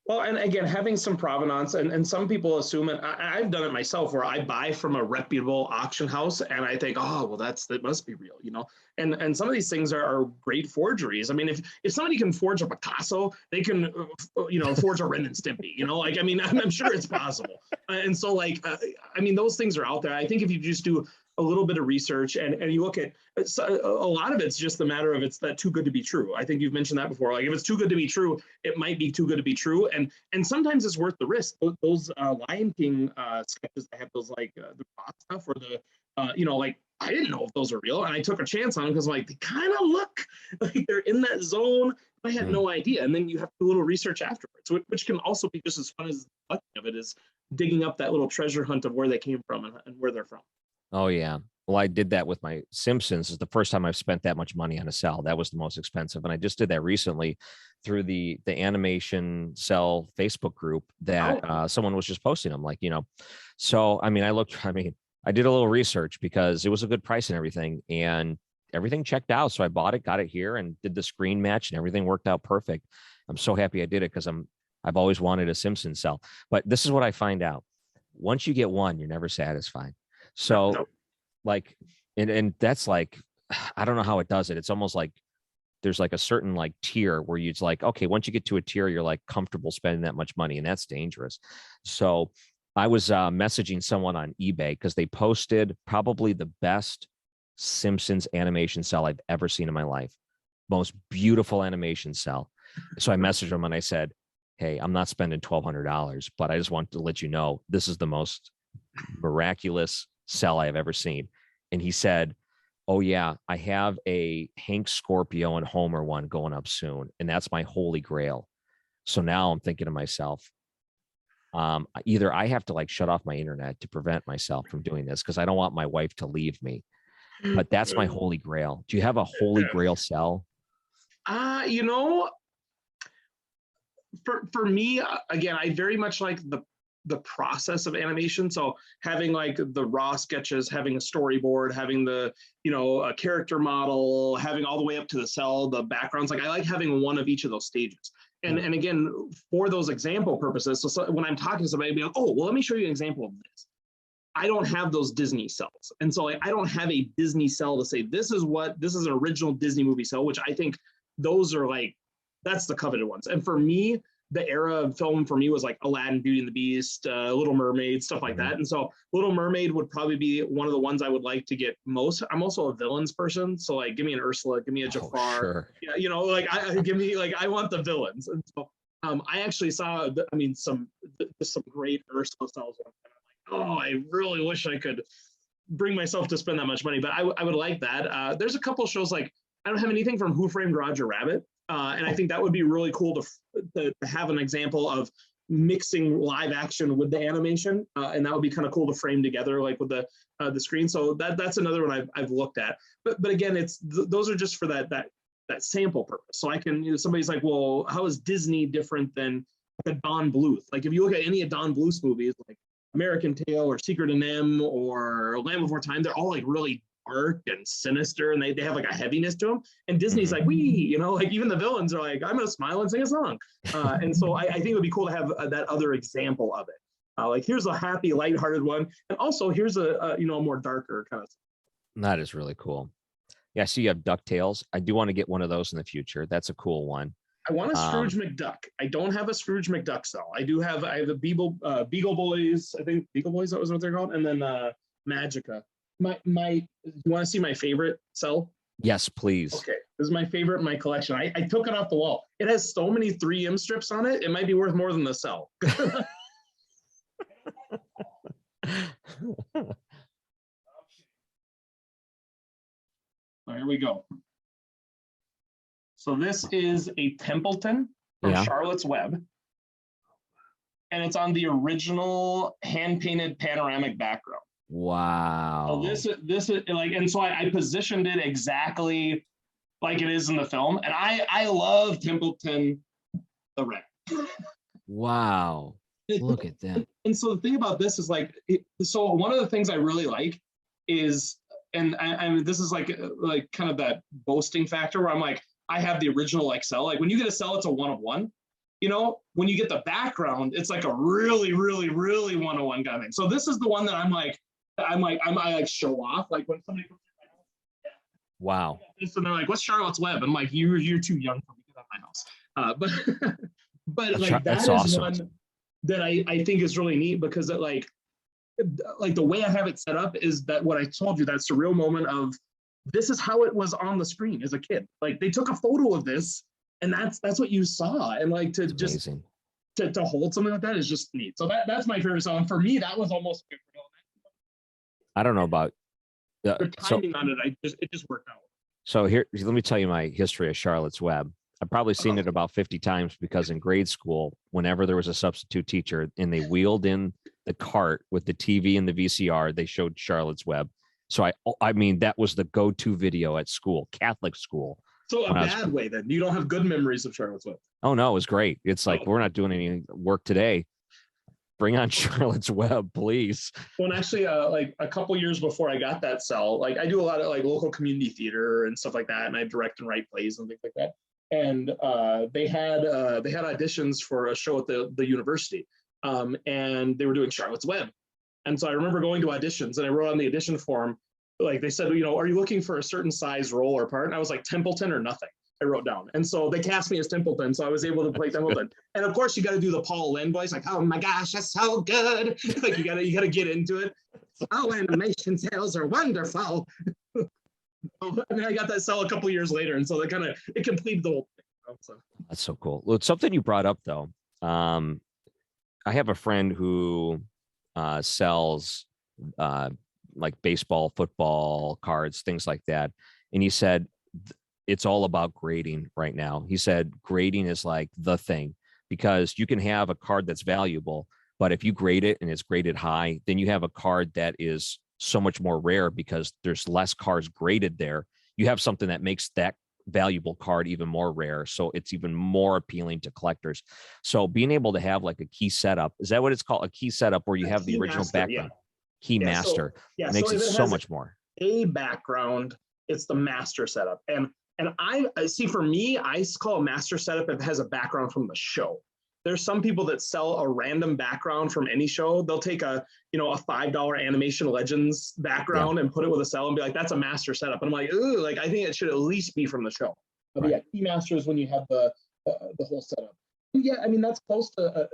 Well, and again, having some provenance, and some people assume it. I've done it myself, where I buy from a reputable auction house, and I think, oh, well, that must be real, you know. And some of these things are great forgeries. I mean, if somebody can forge a Picasso, they can, forge a Ren and Stimpy, you know. Like, I mean, I'm sure it's possible. And so, like, I mean, those things are out there. I think if you just do a little bit of research and you look at a lot of it's just the matter of it's that too good to be true. I think you've mentioned that before. Like if it's too good to be true, it might be too good to be true, and sometimes it's worth the risk. Those Lion King sketches that have those like the rock stuff or the like I didn't know if those are real, and I took a chance on them because like they kind of look like they're in that zone. I had no idea, and then you have to do a little research afterwards, which can also be just as fun as the of it is digging up that little treasure hunt of where they came from and where they're from. Oh yeah. Well, I did that with my Simpsons. It's the first time I've spent that much money on a cell. That was the most expensive. And I just did that recently through the animation cell Facebook group that someone was just posting. I'm like, so I mean, I did a little research because it was a good price and everything checked out. So I bought it, got it here, and did the screen match, and everything worked out perfect. I'm so happy I did it, because I've always wanted a Simpsons cell. But this is what I find out. Once you get one, you're never satisfied. So like, and that's like, I don't know how it does it. It's almost like there's like a certain like tier where you're like, okay, once you get to a tier, you're like comfortable spending that much money, and that's dangerous. So I was messaging someone on eBay because they posted probably the best Simpsons animation cell I've ever seen in my life. Most beautiful animation cell. So I messaged them and I said, "Hey, I'm not spending $1,200, but I just want to let you know this is the most miraculous cell I have ever seen." And he said, "Oh yeah, I have a Hank Scorpio and Homer one going up soon, and that's my holy grail." So now I'm thinking to myself, either I have to like shut off my internet to prevent myself from doing this, because I don't want my wife to leave me. But that's my holy grail. Do you have a holy grail cell? You know, for me, again, I very much like the process of animation. So having like the raw sketches, having a storyboard, having the a character model, having all the way up to the cell, the backgrounds. Like I like having one of each of those stages. And again, for those example purposes. So when I'm talking to somebody, I'd be like, "Oh, well, let me show you an example of this." I don't have those Disney cells. And so like, I don't have a Disney cell to say, this is an original Disney movie cell, which I think those are like, that's the coveted ones. And for me, the era of film for me was like Aladdin, Beauty and the Beast, Little Mermaid, stuff like that. And so Little Mermaid would probably be one of the ones I would like to get most. I'm also a villains person. So like, give me an Ursula, give me a Jafar. Sure. Yeah, like give me, like, I want the villains. And so I actually saw, some great Ursula cells. Oh, I really wish I could bring myself to spend that much money, but I would like that. There's a couple shows like I don't have anything from Who Framed Roger Rabbit, and I think that would be really cool to have an example of mixing live action with the animation, and that would be kind of cool to frame together, like with the screen. So that's another one I've looked at. But again, those are just for that sample purpose. So I can, somebody's like, well, how is Disney different than a Don Bluth? Like if you look at any of Don Bluth's movies, like American Tail or Secret of NIMH or Land Before Time, they're all like really dark and sinister, and they have like a heaviness to them. And Disney's like, like even the villains are like, I'm gonna smile and sing a song. And so I think it would be cool to have that other example of it. Like here's a happy, lighthearted one, and also here's a more darker kind of. That is really cool. Yeah, I see you have DuckTales. I do want to get one of those in the future. That's a cool one. I want a Scrooge McDuck. I don't have a Scrooge McDuck cell. I have the Beagle Boys. I think Beagle Boys, that was what they're called. And then Magica. You want to see my favorite cell? Yes, please. Okay. This is my favorite in my collection. I took it off the wall. It has so many 3M strips on it. It might be worth more than the cell. Here we go. So this is a Templeton from Charlotte's Web. And it's on the original hand-painted panoramic background. Wow. So this is like, and so I positioned it exactly like it is in the film. And I love Templeton the red. Wow. Look at that. And so the thing about this is like, so one of the things I really like is, and I this is like kind of that boasting factor where I'm like, I have the original like cell. Like when you get a cell, it's a 1 of 1. When you get the background, it's like a really, really, really 1 of 1 kind of thing. So this is the one that I show off. Like when somebody comes to my house, wow. And they're like, "What's Charlotte's Web?" And I'm like, "You're too young for me to get out my house." But like that is awesome. One that I think is really neat because it like the way I have it set up is that what I told you, that surreal moment of this is how it was on the screen as a kid. Like they took a photo of this and that's what you saw. And like to just to hold something like that is just neat. So that's my favorite song. For me, that was almost, I don't know about the timing on it. It just worked out. So here, let me tell you my history of Charlotte's Web. I've probably seen it about 50 times because in grade school, whenever there was a substitute teacher and they wheeled in the cart with the TV and the VCR, they showed Charlotte's Web. So I mean, that was the go-to video at school, Catholic school. So a bad way then. You don't have good memories of Charlotte's Web. Oh no, it was great. It's like, we're not doing any work today. Bring on Charlotte's Web, please. Well, and actually, like a couple years before I got that cell, like I do a lot of like local community theater and stuff like that, and I direct and write plays and things like that. And they had auditions for a show at the university, and they were doing Charlotte's Web. And so I remember going to auditions, and I wrote on the audition form, like they said, are you looking for a certain size role or part? And I was like, Templeton or nothing. I wrote down. And so they cast me as Templeton. So I was able to play Templeton. And of course you got to do the Paul Lynde voice, like, oh my gosh, that's so good. Like you gotta get into it. Oh, animation sales are wonderful. And then I got that cell a couple years later. And so it completed the whole thing. So. That's so cool. Well, it's something you brought up though. I have a friend who sells like baseball, football cards, things like that. And he said, it's all about grading right now. He said grading is like the thing because you can have a card that's valuable, but if you grade it and it's graded high, then you have a card that is so much more rare because there's less cards graded there. You have something that makes that valuable card even more rare. So it's even more appealing to collectors. So being able to have like a key setup, is that what it's called? A key setup where you have the original background. Key master makes it so much more. A background, it's the master setup. And I see, for me, I call a master setup if it has a background from the show. There's some people that sell a random background from any show. They'll take a $5 Animation Legends background and put it with a cell and be like, that's a master setup. And I'm like, ooh, like I think it should at least be from the show. But yeah, key master is when you have the whole setup. Yeah, I mean that's close to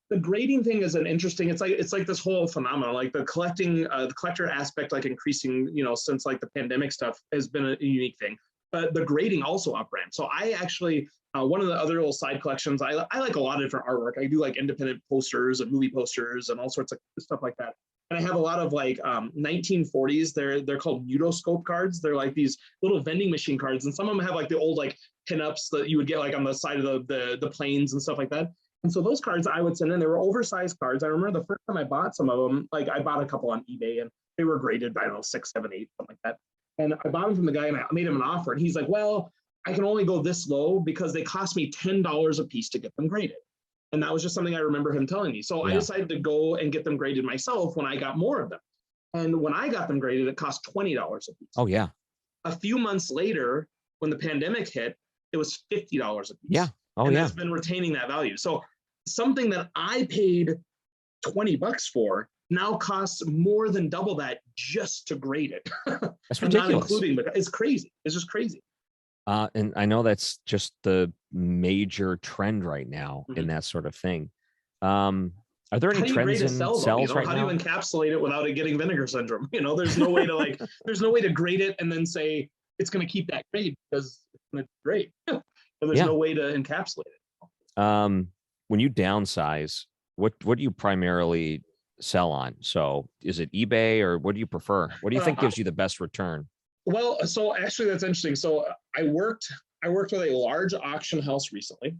the grading thing is an interesting. It's like this whole phenomenon, like the collector aspect, like increasing, since like the pandemic stuff has been a unique thing. But the grading also up-ramped. So I actually, one of the other little side collections, I like a lot of different artwork. I do like independent posters and movie posters and all sorts of stuff like that. And I have a lot of like 1940s, they're called Mutoscope cards. They're like these little vending machine cards. And some of them have like the old like pinups that you would get like on the side of the planes and stuff like that. And so those cards I would send in, they were oversized cards. I remember the first time I bought some of them, like I bought a couple on eBay and they were graded by, I don't know, 6, 7, 8, something like that. And I bought them from the guy and I made him an offer. And he's like, well, I can only go this low because they cost me $10 a piece to get them graded. And that was just something I remember him telling me. So I decided to go and get them graded myself when I got more of them. And when I got them graded, it cost $20 a piece. Oh, yeah. A few months later, when the pandemic hit, it was $50 a piece. Yeah. Oh, and yeah. it's been retaining that value. So something that I paid $20 for now costs more than double that just to grade it. That's and ridiculous. Not including, but it's crazy. It's just crazy. And I know that's just the major trend right now in that sort of thing. Are there any trends in cells right now? How do you encapsulate it without it getting vinegar syndrome? There's no way to there's no way to grade it and then say it's going to keep that grade because it's going to grade. So there's no way to encapsulate it. When you downsize, what do you primarily sell on? So is it eBay or what do you prefer? What do you think gives you the best return? Well, so actually that's interesting. So I worked with a large auction house recently.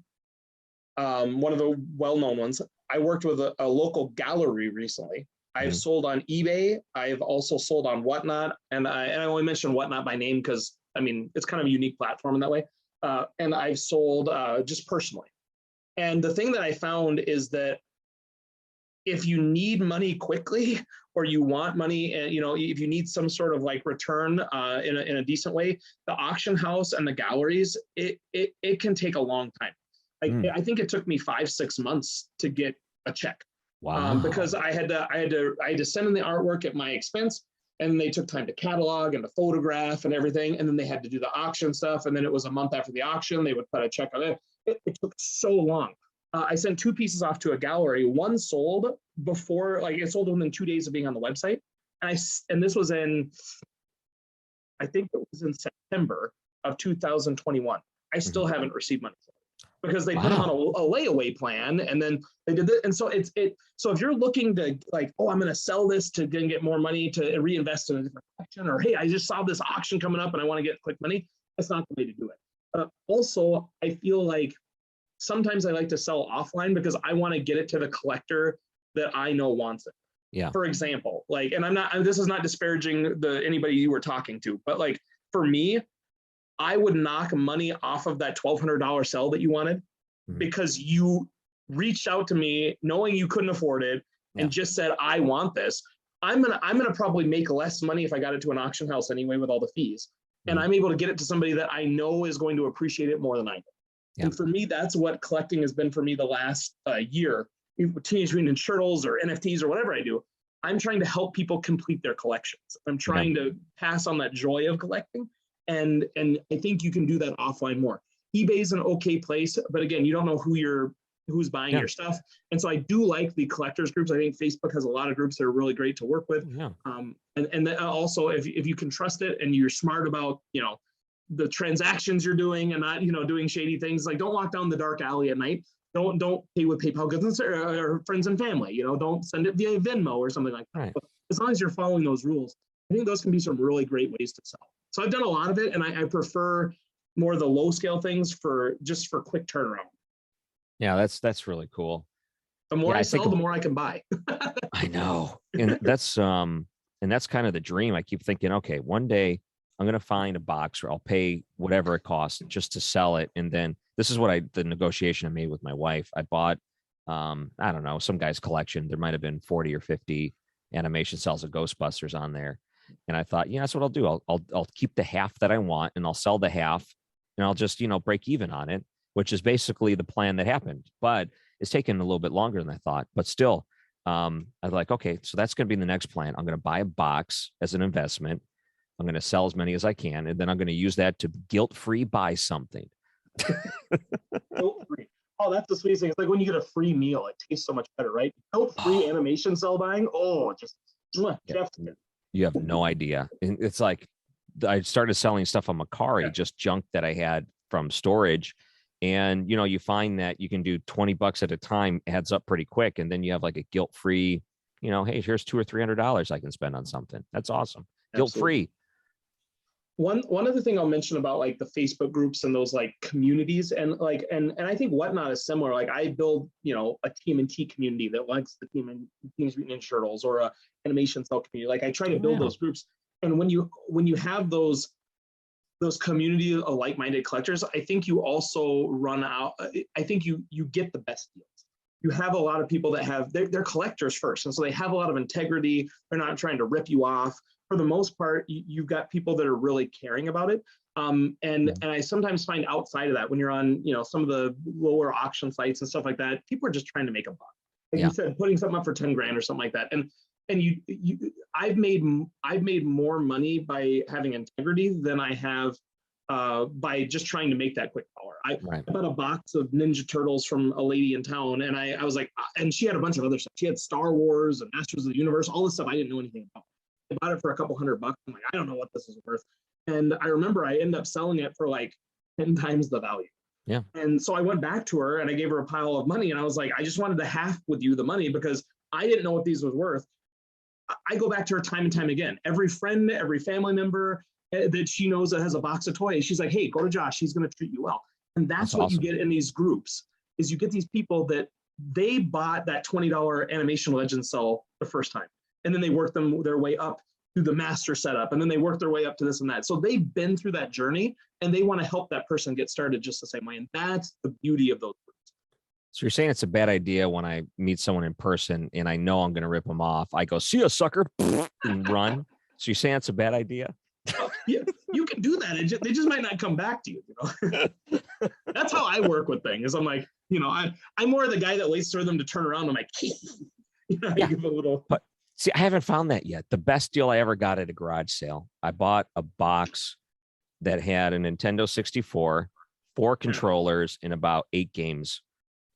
One of the well-known ones. I worked with a local gallery recently. I've sold on eBay. I've also sold on Whatnot, and I only mention Whatnot by name because it's kind of a unique platform in that way. And I've sold just personally. And the thing that I found is that if you need money quickly or you want money, and if you need some sort of return in a decent way, the auction house and the galleries, it can take a long time. I think it took me 5-6 months to get a check. Wow. Because I had to send in the artwork at my expense, and they took time to catalog and to photograph and everything, and then they had to do the auction stuff, and then it was a month after the auction they would put a check on it. It took so long. I sent 2 pieces off to a gallery. One sold before, it sold within 2 days of being on the website, and this was in, I think it was in September of 2021. I still haven't received money because they put them on a layaway plan, and then they did it. And so so if you're looking to I'm going to sell this to get more money to reinvest in a different collection, or hey, I just saw this auction coming up and I want to get quick money, that's not the way to do it. Also, I feel like sometimes I like to sell offline because I want to get it to the collector that I know wants it. Yeah. For example, and this is not disparaging anybody you were talking to, but for me, I would knock money off of that $1,200 sell that you wanted because you reached out to me knowing you couldn't afford it and just said, I want this. I'm gonna probably make less money if I got it to an auction house anyway with all the fees. And I'm able to get it to somebody that I know is going to appreciate it more than I do. Yeah. And for me, that's what collecting has been for me the last year. Teenage Mutant Ninja Turtles or NFTs or whatever I do, I'm trying to help people complete their collections. I'm trying to pass on that joy of collecting. And I think you can do that offline more. eBay is an okay place, but again, you don't know who's buying your stuff. And so I do like the collectors groups. I think Facebook has a lot of groups that are really great to work with. Yeah. And then also if you can trust it and you're smart about, the transactions you're doing and not, doing shady things, don't walk down the dark alley at night. Don't pay with PayPal goods or friends and family, don't send it via Venmo or something like that. Right. But as long as you're following those rules, I think those can be some really great ways to sell. So I've done a lot of it, and I prefer more of the low scale things for quick turnaround. Yeah, that's really cool. The more I sell, the more I can buy. I know. And that's kind of the dream. I keep thinking, okay, one day I'm going to find a box or I'll pay whatever it costs just to sell it. And then this is the negotiation I made with my wife. I bought, I don't know, some guy's collection. There might've been 40 or 50 animation cells of Ghostbusters on there. And I thought, that's what I'll do. I'll keep the half that I want and I'll sell the half and I'll just, break even on it, which is basically the plan that happened, but it's taken a little bit longer than I thought, but still, I was like, okay, so that's going to be the next plan. I'm going to buy a box as an investment. I'm going to sell as many as I can. And then I'm going to use that to guilt-free buy something. Guilt-free. Oh, that's the sweetest thing. It's like when you get a free meal, it tastes so much better, right? Guilt-free animation cell buying. Oh, just you have no idea. And it's like I started selling stuff on Macari, just junk that I had from storage. And, you find that you can do $20 at a time, adds up pretty quick. And then you have a guilt-free, hey, here's $200 or $300 I can spend on something. That's awesome. Guilt-free. one other thing I'll mention about like the Facebook groups and those like communities and like and I think Whatnot is similar. Like I build, you know, a TMNT community that likes the Teenage Mutant Ninja Turtles, or a animation cell community. Like I try to Oh, build yeah. those groups. And when you have those community of like-minded collectors, I think you also run out. I think you get the best deals. You have a lot of people that have they're collectors first, and so they have a lot of integrity. They're not trying to rip you off. For the most part, you've got people that are really caring about it. And I sometimes find outside of that, when you're on, you know, some of the lower auction sites and stuff like that, people are just trying to make a buck. Like you said, putting something up for 10 grand or something like that. And I've made more money by having integrity than I have by just trying to make that quick dollar. I bought a box of Ninja Turtles from a lady in town, and I was like, and she had a bunch of other stuff. She had Star Wars and Masters of the Universe, all this stuff I didn't know anything about. I bought it for a couple $100. I'm like, I don't know what this is worth. And I remember I ended up selling it for like 10 times the value. Yeah. And so I went back to her and I gave her a pile of money, and I was like, I just wanted to half with you the money because I didn't know what these was worth. I go back to her time and time again. Every friend, every family member that she knows that has a box of toys, she's like, hey, go to Josh. He's going to treat you well. And that's what awesome. you get in these groups, is you get these people that they bought that $20 Animation Legends cell the first time. And then they work their way up to the master setup. And then they work their way up to this and that. So they've been through that journey, and they want to help that person get started just the same way. And that's the beauty of those groups. So you're saying it's a bad idea when I meet someone in person and I know I'm going to rip them off. I go, see ya, sucker, and run. So you're saying it's a bad idea? Yeah, you can do that. They just might not come back to you. You know? That's how I work with things. I'm like, you know, I'm more the guy that waits for them to turn around. I'm like, you know, I give a little. But see, I haven't found that yet. The best deal I ever got at a garage sale, I bought a box that had a Nintendo 64, 4 controllers, and about 8 games.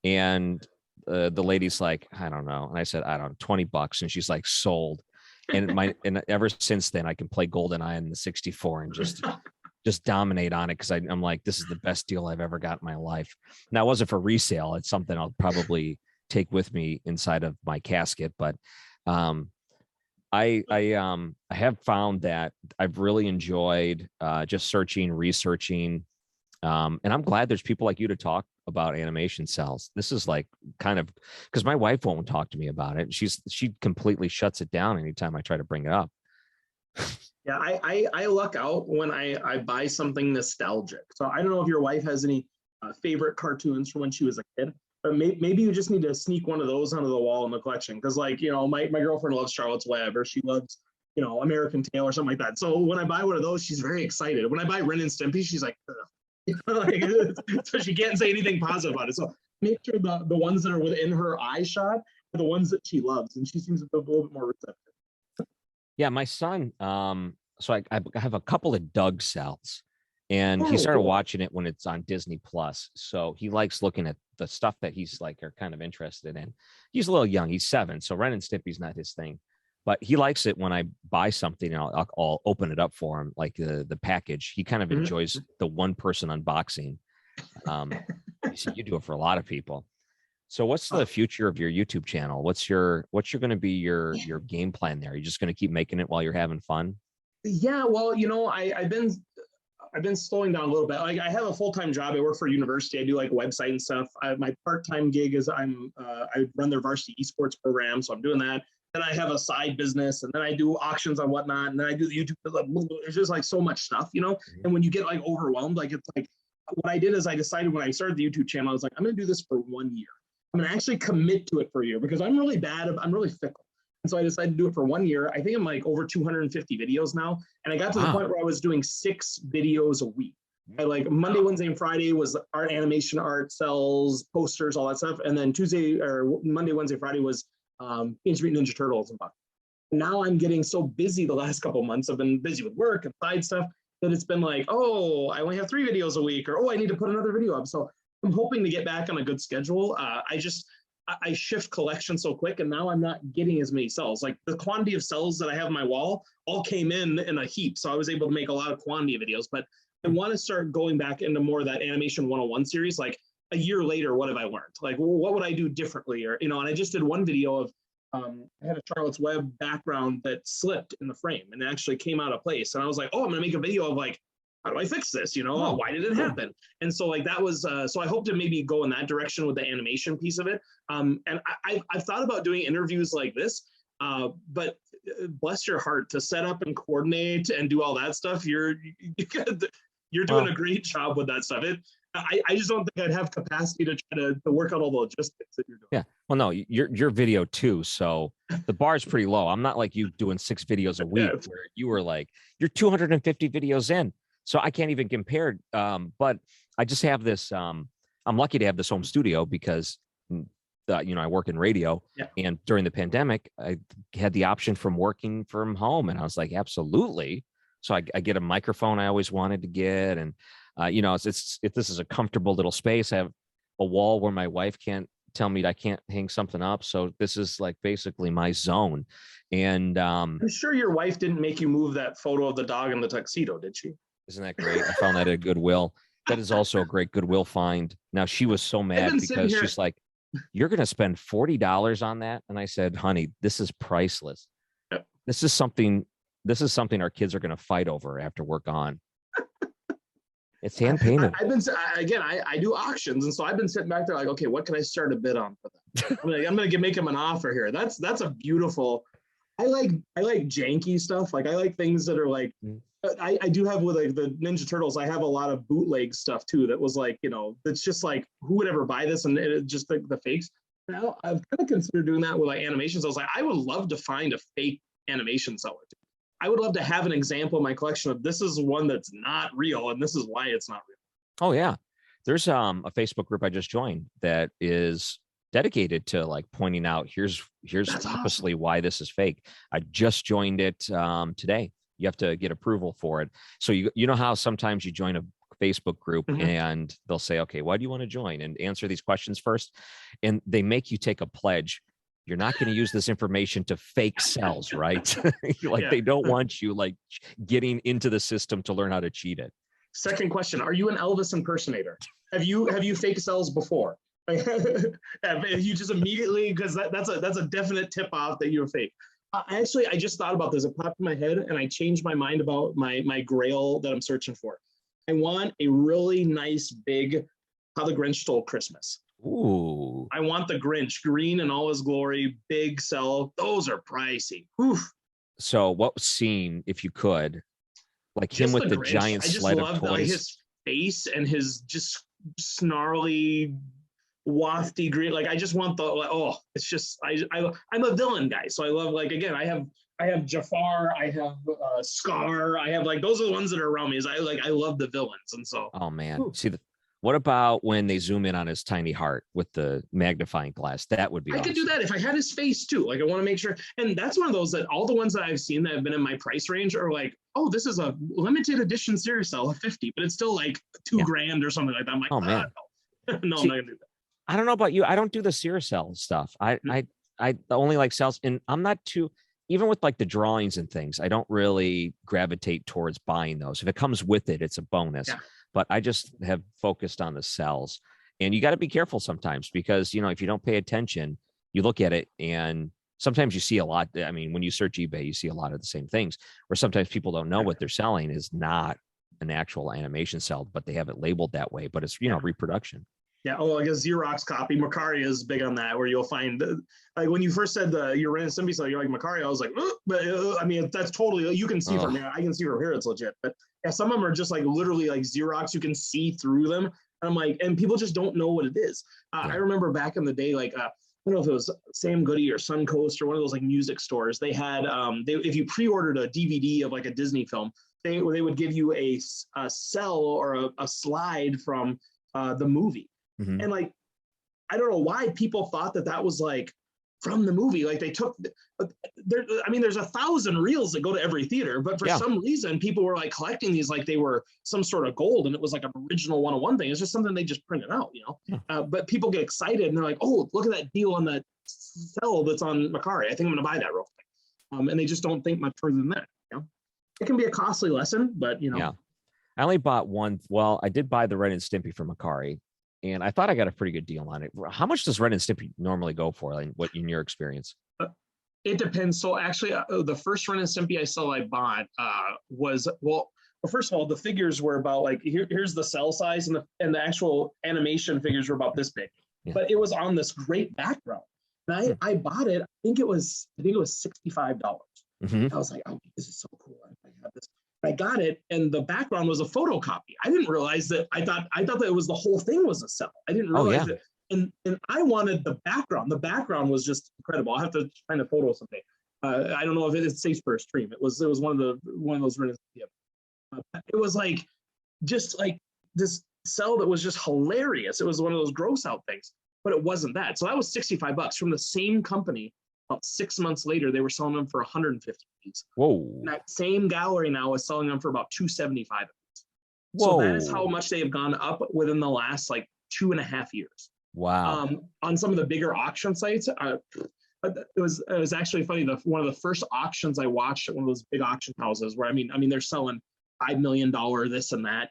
And the lady's like, I don't know. And I said, I don't know, $20. And she's like, sold. And ever since then, I can play GoldenEye in the 64 and just dominate on it, because I'm like, this is the best deal I've ever got in my life. Now, it wasn't for resale. It's something I'll probably take with me inside of my casket. But I have found that I've really enjoyed just searching, researching. And I'm glad there's people like you to talk about animation cells. This is like kind of, because my wife won't talk to me about it. She completely shuts it down anytime I try to bring it up. Yeah, I luck out when I buy something nostalgic. So I don't know if your wife has any favorite cartoons from when she was a kid, but maybe you just need to sneak one of those onto the wall in the collection. Because like, you know, my girlfriend loves Charlotte's Web, or she loves, you know, American Tail or something like that. So when I buy one of those, she's very excited. When I buy Ren and Stimpy, she's like, like, so she can't say anything positive about it. So make sure the ones that are within her eye shot are the ones that she loves, and she seems to be a little bit more receptive. Yeah, my son. So I have a couple of Doug cells, and he started watching it when it's on Disney Plus. So he likes looking at the stuff that he's like are kind of interested in. He's a little young. He's 7, so Ren and Stimpy's not his thing. But he likes it when I buy something and I'll open it up for him, like the package. He kind of enjoys the one-person unboxing. You do it for a lot of people. So what's the future of your YouTube channel? What's going to be your game plan there? Are you just going to keep making it while you're having fun? Yeah, well, you know, I've been slowing down a little bit. Like I have a full-time job. I work for a university. I do like website and stuff. My part-time gig is I run their varsity esports program, so I'm doing that. Then I have a side business, and then I do auctions on Whatnot, and then I do the YouTube. There's just like so much stuff, you know. And when you get like overwhelmed, like it's like what I did is I decided when I started the YouTube channel, I was like, I'm going to do this for 1 year. I'm going to actually commit to it for a year, because I'm really bad. I'm really fickle. And so I decided to do it for 1 year. I think I'm like over 250 videos now. And I got to the point where I was doing 6 videos a week. I like Monday, Wednesday, and Friday was art, animation, art, cells, posters, all that stuff. And then Monday, Wednesday, Friday was Teenage Mutant Ninja Turtles and stuff. Now I'm getting so busy the last couple of months. I've been busy with work and side stuff that it's been like, oh, I only have 3 videos a week, or oh, I need to put another video up. So I'm hoping to get back on a good schedule. I shift collection so quick, and now I'm not getting as many cells. Like the quantity of cells that I have on my wall all came in a heap. So I was able to make a lot of quantity videos, but I want to start going back into more of that Animation 101 series. Like a year later, what have I learned? Like, well, what would I do differently? Or, you know, and I just did one video of I had a Charlotte's Web background that slipped in the frame and it actually came out of place. And I was like, oh, I'm going to make a video of like, how do I fix this? Oh, Why did it happen? And so like that was, so I hope to maybe go in that direction with the animation piece of it. And I've thought about doing interviews like this, but bless your heart to set up and coordinate and do all that stuff. You're doing a great job with that stuff. I just don't think I'd have capacity to try to work out all the logistics that you're doing. yeah. Well, no, you're video too, so the bar is pretty low. I'm not like you doing 6 videos a week where you were like you're 250 videos in, so I can't even compare. But I just have this. I'm lucky to have this home studio because I work in radio, and during the pandemic, I had the option from working from home, and I was like, absolutely. So I get a microphone I always wanted to get, and this is a comfortable little space. I have a wall where my wife can't tell me I can't hang something up. So this is like basically my zone. And I'm sure your wife didn't make you move that photo of the dog in the tuxedo, did she? isn't that great? I found that at Goodwill. That is also a great Goodwill find. Now she was so mad because she's like, you're going to spend $40 on that. And I said, honey, this is priceless. Yep. This is something our kids are going to fight over after we're gone. It's hand painted. I do auctions, and so I've been sitting back there like, okay, what can I start a bid on for that? I'm gonna make him an offer here. That's a beautiful. I like janky stuff. Like I like things that are like. I do have with like the Ninja Turtles. I have a lot of bootleg stuff too. That was like that's just like who would ever buy this, and it just the fakes. Now I've kind of considered doing that with like animations. I was like, I would love to find a fake animation seller. I would love to have an example in my collection of this is one that's not real and this is why it's not real. Oh yeah. There's a Facebook group I just joined that is dedicated to like pointing out here's that's obviously awesome. Why this is fake. I just joined it today. You have to get approval for it. So you know how sometimes you join a Facebook group and they'll say, okay, why do you want to join? And answer these questions first. And they make you take a pledge. You're not going to use this information to fake cells, right? They don't want you like getting into the system to learn how to cheat it. Second question: are you an Elvis impersonator? Have you fake cells before? You just immediately because that's a definite tip off that you're fake. I just thought about this. It popped in my head, and I changed my mind about my grail that I'm searching for. I want a really nice big How the Grinch Stole Christmas. Ooh. I want the Grinch, green in all his glory, big cell. Those are pricey. Oof. So what scene, if you could, like just him with the giant sled of toys? Like his face and his just snarly, wafty green. Like I just want it's just I'm a villain guy, so I love like again I have Jafar, I have Scar, I have like those are the ones that are around me. Is I love the villains, and so. Oh man, see what about when they zoom in on his tiny heart with the magnifying glass? That would be awesome. I could do that if I had his face too. Like I want to make sure. And that's one of those that all the ones that I've seen that have been in my price range are like, oh, this is a limited edition series cell of 50, but it's still like $2,000 or something like that. I'm like, oh man. No, I'm not gonna do that. I don't know about you. I don't do the Searcell stuff. I only like cells, and I'm not too, even with like the drawings and things, I don't really gravitate towards buying those. If it comes with it, it's a bonus. Yeah. But I just have focused on the cells, and you got to be careful sometimes because, if you don't pay attention, you look at it and sometimes you see a lot. I mean, when you search eBay, you see a lot of the same things where sometimes people don't know what they're selling is not an actual animation cell, but they have it labeled that way, but it's, reproduction. Yeah. Oh, like a Xerox copy. Macari is big on that, where you'll find like when you first said your Ren and Stimpy cell, you're like Macari. I was like, but I mean, that's totally, you can see from here. I can see from here it's legit. But yeah, some of them are just like literally like Xerox. You can see through them. And I'm like, and people just don't know what it is. I remember back in the day, like I don't know if it was Sam Goody or Suncoast or one of those like music stores. They had if you pre-ordered a DVD of like a Disney film, they would give you a cell or a slide from the movie. Mm-hmm. And like, I don't know why people thought that was like from the movie. Like they took, there's 1,000 reels that go to every theater, but for some reason people were like collecting these like they were some sort of gold, and it was like an original 101 thing. It's just something they just printed out, but people get excited and they're like, oh, look at that deal on that cell that's on Macari. I think I'm going to buy that real quick. And they just don't think much further than that. It can be a costly lesson, but Yeah. I only bought one. Well, I did buy the Ren and Stimpy from Macari, and I thought I got a pretty good deal on it. How much does Ren and Stimpy normally go for? Like, what in your experience? It depends. So actually, the first Ren and Stimpy I bought was, well, first of all, the figures were about like here's the cell size, and the actual animation figures were about this big, Yeah. but it was on this great background. And I bought it. I think it was $65. Mm-hmm. I was like, oh, this is so cool. I have this. I got it, and the background was a photocopy. I didn't realize that. I thought that it was the whole thing was a cell. I didn't Oh, realize yeah. that. And I wanted the background. The background was just incredible. I'll have to find a photo someday. I don't know if it's safe for a stream. It was one of those. It was like just like this cell that was just hilarious. It was one of those gross out things, but it wasn't that. So that was $65 from the same company. About 6 months later, they were selling them for 150 piece. Whoa. And that same gallery now is selling them for about 275. Whoa. So that is how much they have gone up within the last like 2.5 years. Wow. On some of the bigger auction sites, it was actually funny. One of the first auctions I watched at one of those big auction houses, where I mean they're selling $5 million this and that.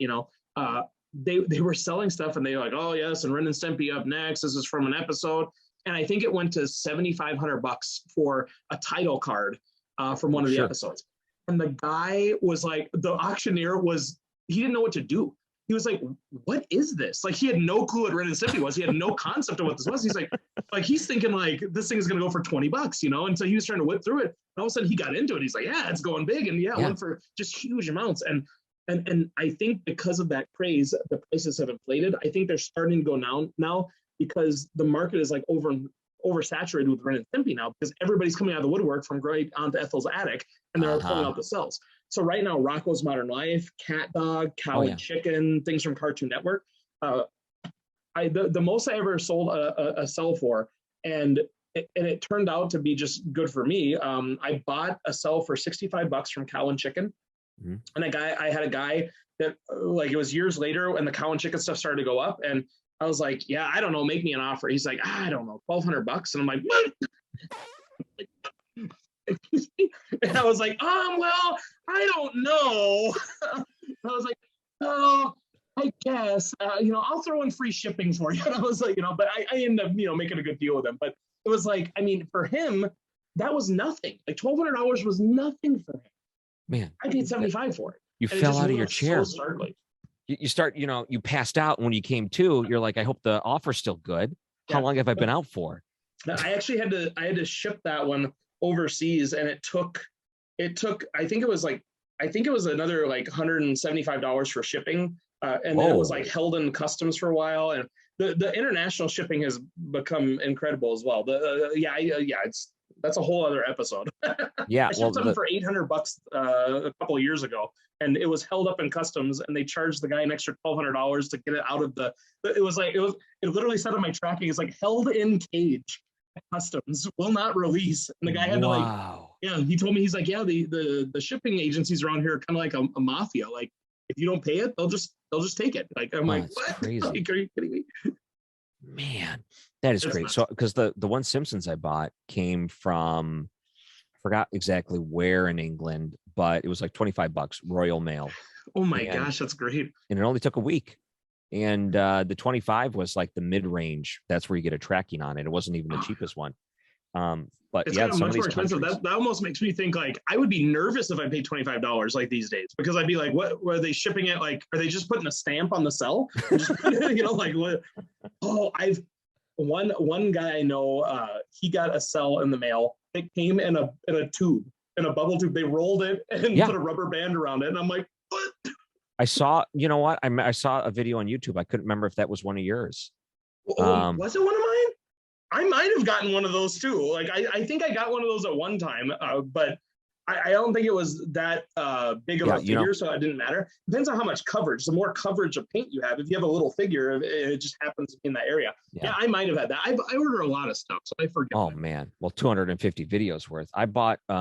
They were selling stuff, and they were like, oh yes, and Ren and Stimpy up next. This is from an episode, and I think it went to $7,500 for a title card from one of the episodes. And the guy was like, the auctioneer was, he didn't know what to do. He was like, what is this? Like, he had no clue what Ren and Stimpy was. He had no concept of what this was. He's like he's thinking like this thing is going to go for $20, And so he was trying to whip through it. And all of a sudden he got into it. He's like, yeah, it's going big. And it went for just huge amounts. And I think because of that craze, the prices have inflated. I think they're starting to go now because the market is like oversaturated with Ren and Stimpy now, because everybody's coming out of the woodwork from Great Aunt Ethel's attic, and they're pulling out the cells. So right now, Rocko's Modern Life, Cat Dog, Cow and Chicken, things from Cartoon Network. The most I ever sold a cell for, and it turned out to be just good for me. I bought a cell for $65 from Cow and Chicken, and I had a guy that like it was years later when the Cow and Chicken stuff started to go up, and I was like, yeah, I don't know, make me an offer. He's like, I don't know, $1,200, and I'm like, what? And I was like, well, I don't know. I was like, oh, I guess, I'll throw in free shipping for you. And I was like, but I ended up, making a good deal with him. But it was like, I mean, for him, that was nothing. Like $1,200 was nothing for him. Man, I paid $75 for it. You fell out of your chair. So startling. You start, you passed out. When you came to, you're like, I hope the offer's still good. How long have I been out for? I actually had to ship that one overseas, and it took I think it was another like $175 for shipping, and then it was like held in customs for a while, and the international shipping has become incredible as well. That's a whole other episode. Yeah, I shipped something for $800 a couple of years ago, and it was held up in customs, and they charged the guy an extra $1,200 to get it out of the. It literally said on my tracking, it's like held in cage. Customs will not release, and the guy had to he told me, he's like, the shipping agencies around here are kind of like a mafia. Like, if you don't pay it, they'll just take it. Like, I'm like, what? Crazy. Like, are you kidding me? Man, that is great. So, because the one Simpsons I bought came from, I forgot exactly where in England, but it was like $25, Royal Mail. Oh my gosh, that's great. And it only took a week. And the 25 was like the mid-range. That's where you get a tracking on it. It wasn't even the cheapest one. But it's some much of these more expensive. That almost makes me think like I would be nervous if I paid $25 like these days, because I'd be like, what were they shipping it? Like, are they just putting a stamp on the cell? Like what? Oh, one guy I know, he got a cell in the mail. It came in a tube, in a bubble tube. They rolled it and put a rubber band around it. And I'm like, what? I saw, I saw a video on YouTube. I couldn't remember if that was one of yours. Was it one of mine? I might have gotten one of those too. Like, I think I got one of those at one time, but I don't think it was that big of a figure, so it didn't matter. Depends on how much coverage. The more coverage of paint you have, if you have a little figure, it just happens in that area. Yeah, I might have had that. I order a lot of stuff, so I forget. Oh, man. Well, 250 videos worth. I bought a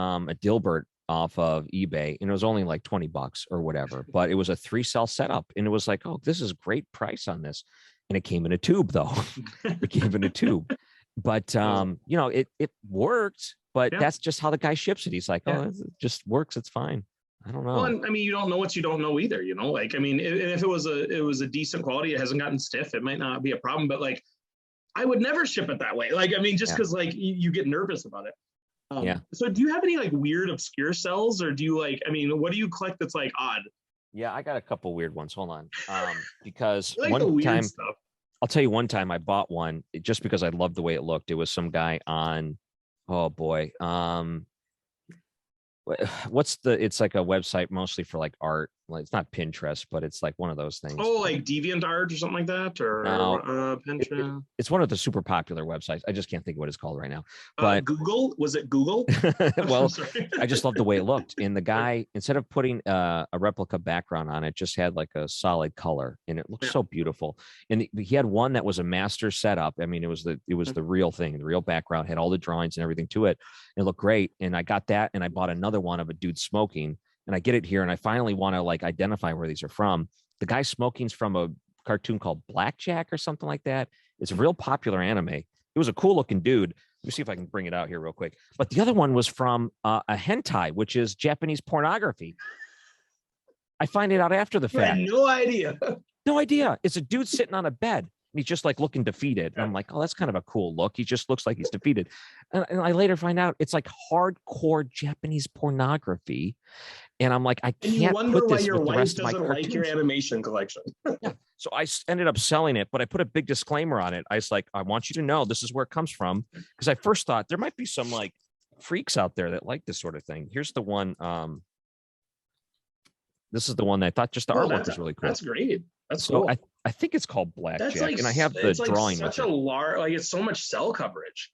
Dilbert off of eBay, and it was only like $20 or whatever, but it was a 3-cell setup, and it was like, oh, this is a great price on this. And it came in a tube, though. It came in a tube. But it worked, but that's just how the guy ships it. He's like, oh, it just works, it's fine. I don't know. Well, and I mean, you don't know what you don't know either, like, I mean, if it was a decent quality, it hasn't gotten stiff, it might not be a problem, but like, I would never ship it that way. Like, I mean, just because like you get nervous about it. Yeah. So do you have any like weird obscure cells, or do you like, I mean, what do you collect that's like odd? Yeah, I got a couple weird ones. Hold on. Because I like the one weird time, stuff. I'll tell you one time I bought one just because I loved the way it looked. It was some guy on, oh boy, what's it's like a website mostly for like art. Like it's not Pinterest, but it's like one of those things. Oh, like DeviantArt or something like that, No, or Pinterest. it's one of the super popular websites. I just can't think of what it's called right now. But Google, was it Google? I'm well, sorry. I just loved the way it looked. And the guy, instead of putting a replica background on it, just had like a solid color, and it looked Yeah. so beautiful. And he had one that was a master setup. I mean, it was the real thing, the real background, had all the drawings and everything to it. It looked great. And I got that, and I bought another one of a dude smoking. And I get it here, and I finally want to like identify where these are from. The guy smoking's from a cartoon called Blackjack or something like that. It's a real popular anime. It was a cool looking dude. Let me see if I can bring it out here real quick. But the other one was from a hentai, which is Japanese pornography. I find it out after the I had fact. no idea. No idea. It's a dude sitting on a bed. And he's just like looking defeated. And I'm like, oh, that's kind of a cool look. He just looks like he's defeated. And I later find out it's like hardcore Japanese pornography. And I'm like, I And you can't wonder put why this your with the wife rest of my doesn't like your cartoons. animation collection. Yeah. So I ended up selling it, but I put a big disclaimer on it. I was like, I want you to know this is where it comes from. Because I first thought there might be some like freaks out there that like this sort of thing. Here's the one. This is the one that I thought just the artwork was really cool. That's great. That's So cool. I think it's called Blackjack, That's like, and I have the it's like drawing such with a it. large, like it's so much cell coverage.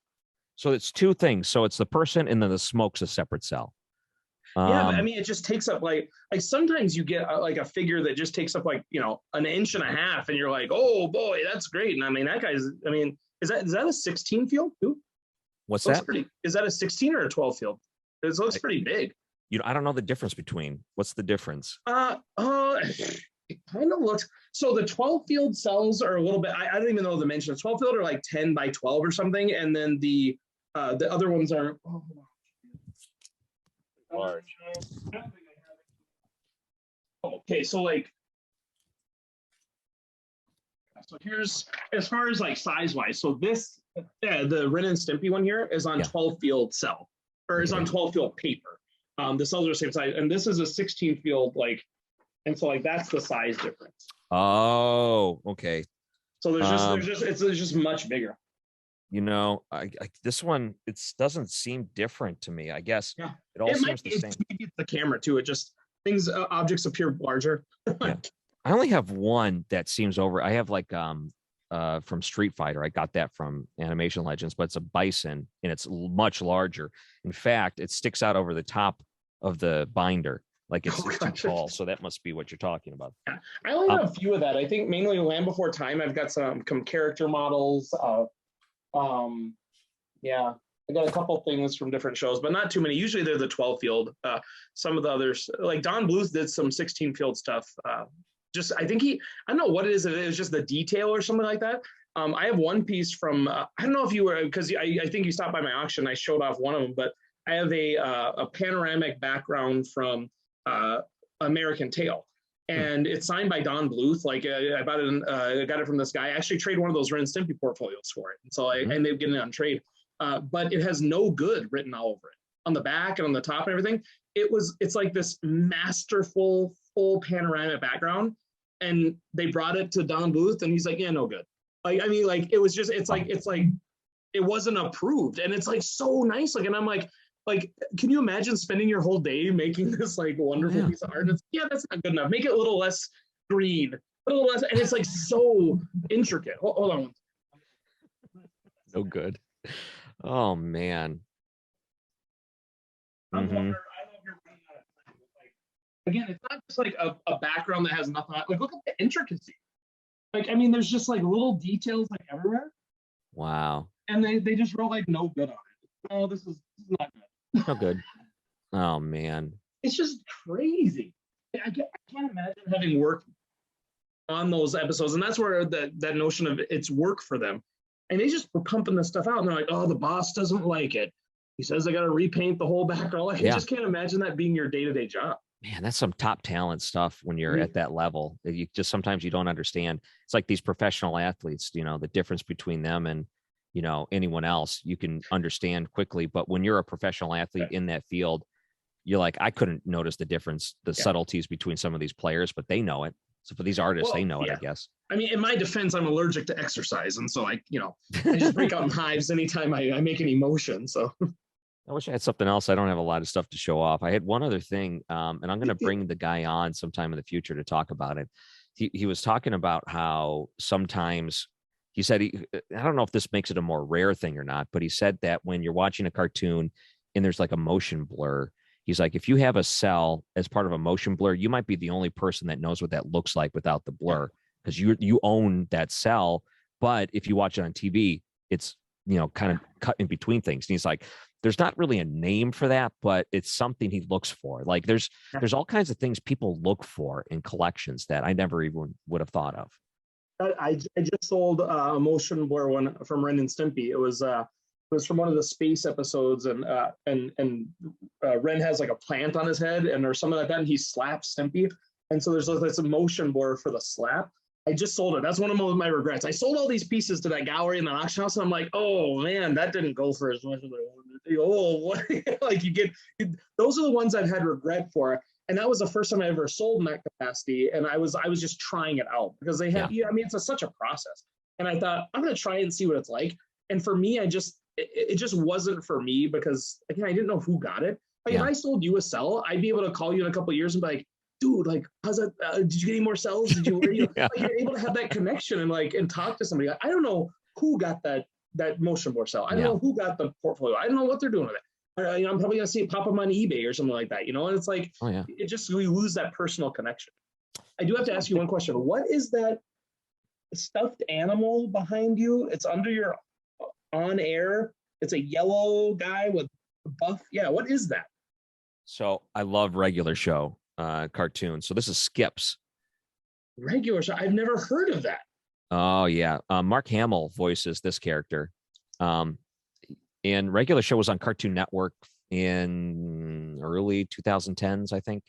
So it's two things. So it's the person, and then the smoke's a separate cell. Yeah, but I mean, it just takes up like sometimes you get like a figure that just takes up like, you know, an inch and a half, and you're like, oh boy, that's great. And I mean, that guy's, I mean, is that a 16 field too? What's Looks that? pretty. Is that a 16 or a 12 field? It looks pretty big. You know, I don't know the difference between. What's the difference? It kind of looks, so the 12 field cells are a little bit, I don't even know the dimension. 12 field are like 10 by 12 or something, and then the other ones are, oh, Large. Okay, so like, so here's, as far as like size wise, so this, the Ren and Stimpy one here is on 12 field cell, or is on 12 field paper. The cells are the same size, and this is a 16 field, like, and so like that's the size difference. Oh, okay. So it's just much bigger. You know, I this one it doesn't seem different to me. I guess Yeah, it all seems the same. Maybe it's the camera too. It just things, objects appear larger. Yeah. I only have one that seems over. I have like from Street Fighter. I got that from Animation Legends, but it's a bison and it's much larger. In fact, it sticks out over the top of the binder. Like it's too tall. So that must be what you're talking about. Yeah. I only have a few of that. I think mainly Land Before Time. I've got some character models. Yeah, I got a couple things from different shows, but not too many. Usually they're the 12 field. Some of the others, like Don Bluth did some 16 field stuff. Just, I think I don't know what it is. It was just the detail or something like that. I have one piece from, I don't know if you were, because I think you stopped by my auction. I showed off one of them, but I have a panoramic background from American Tail. And it's signed by Don Bluth. Like I bought it, I got it from this guy. I actually traded one of those Ren and Stimpy portfolios for it, and so I ended up getting it on trade. But it has no good written all over it, on the back and on the top and everything. It's like this masterful full panoramic background, and they brought it to Don Bluth, and he's like, yeah, no good. Like, I mean, like it was just, it's like it wasn't approved, and it's like so nice. Like, and I'm like, can you imagine spending your whole day making this like wonderful piece of art? And it's, yeah, that's not good enough. Make it a little less green, a little less, and it's like so intricate. Hold on. No good. Oh man. Again, it's not just like a background that has nothing. Like, look at the intricacy. Like, I mean, there's just like little details like everywhere. Wow. And they just wrote like no good on it. Oh, this is not good. No good. Oh man. It's just crazy. I can't imagine having worked on those episodes, and that's where that notion of it's work for them. And they just were pumping this stuff out, and they're like, "Oh, the boss doesn't like it. He says I got to repaint the whole background." I just can't imagine that being your day-to-day job. Man, that's some top talent stuff when you're at that level. You just sometimes you don't understand. It's like these professional athletes, you know, the difference between them and anyone else. You can understand quickly, but when you're a professional athlete in that field, you're like, I couldn't notice the difference, the Yeah. subtleties between some of these players, but they know it. So for these artists, they Well, know it, I yeah. guess. I mean, in my defense, I'm allergic to exercise, and so I just break out in hives anytime I make an emotion. So I wish I had something else. I don't have a lot of stuff to show off. I had one other thing, and I'm going to bring the guy on sometime in the future to talk about it. He was talking about how sometimes he said I don't know if this makes it a more rare thing or not, but he said that when you're watching a cartoon and there's like a motion blur, he's like, if you have a cell as part of a motion blur, you might be the only person that knows what that looks like without the blur because you own that cell. But if you watch it on TV, it's kind of cut in between things. And he's like, there's not really a name for that, but it's something he looks for. Like there's all kinds of things people look for in collections that I never even would have thought of. I just sold a motion blur one from Ren and Stimpy. It was from one of the space episodes, and Ren has like a plant on his head, and there's something like that, and he slaps Stimpy, and so there's like this motion blur for the slap. I just sold it. That's one of my regrets. I sold all these pieces to that gallery in the auction house, and I'm like, oh man, that didn't go for as much as I wanted. Oh, what? Like those are the ones I've had regret for. And that was the first time I ever sold in that capacity. And I was just trying it out because they have, I mean, it's such a process. And I thought, I'm going to try and see what it's like. And for me, it just wasn't for me because, again, I didn't know who got it. Like if I sold you a cell, I'd be able to call you in a couple of years and be like, dude, like, how's that? Did you get any more cells? Did you, like, you're able to have that connection and talk to somebody. I don't know who got that motion blur cell. I don't know who got the portfolio. I don't know what they're doing with it. I'm probably going to see it pop up on eBay or something like that, and it's like, we lose that personal connection. I do have to ask you one question. What is that stuffed animal behind you? It's under your on air. It's a yellow guy with buff. Yeah. What is that? So I love regular show cartoons. So this is Skips. Regular show. I've never heard of that. Oh yeah. Mark Hamill voices this character. And regular show was on Cartoon Network in early 2010s, I think.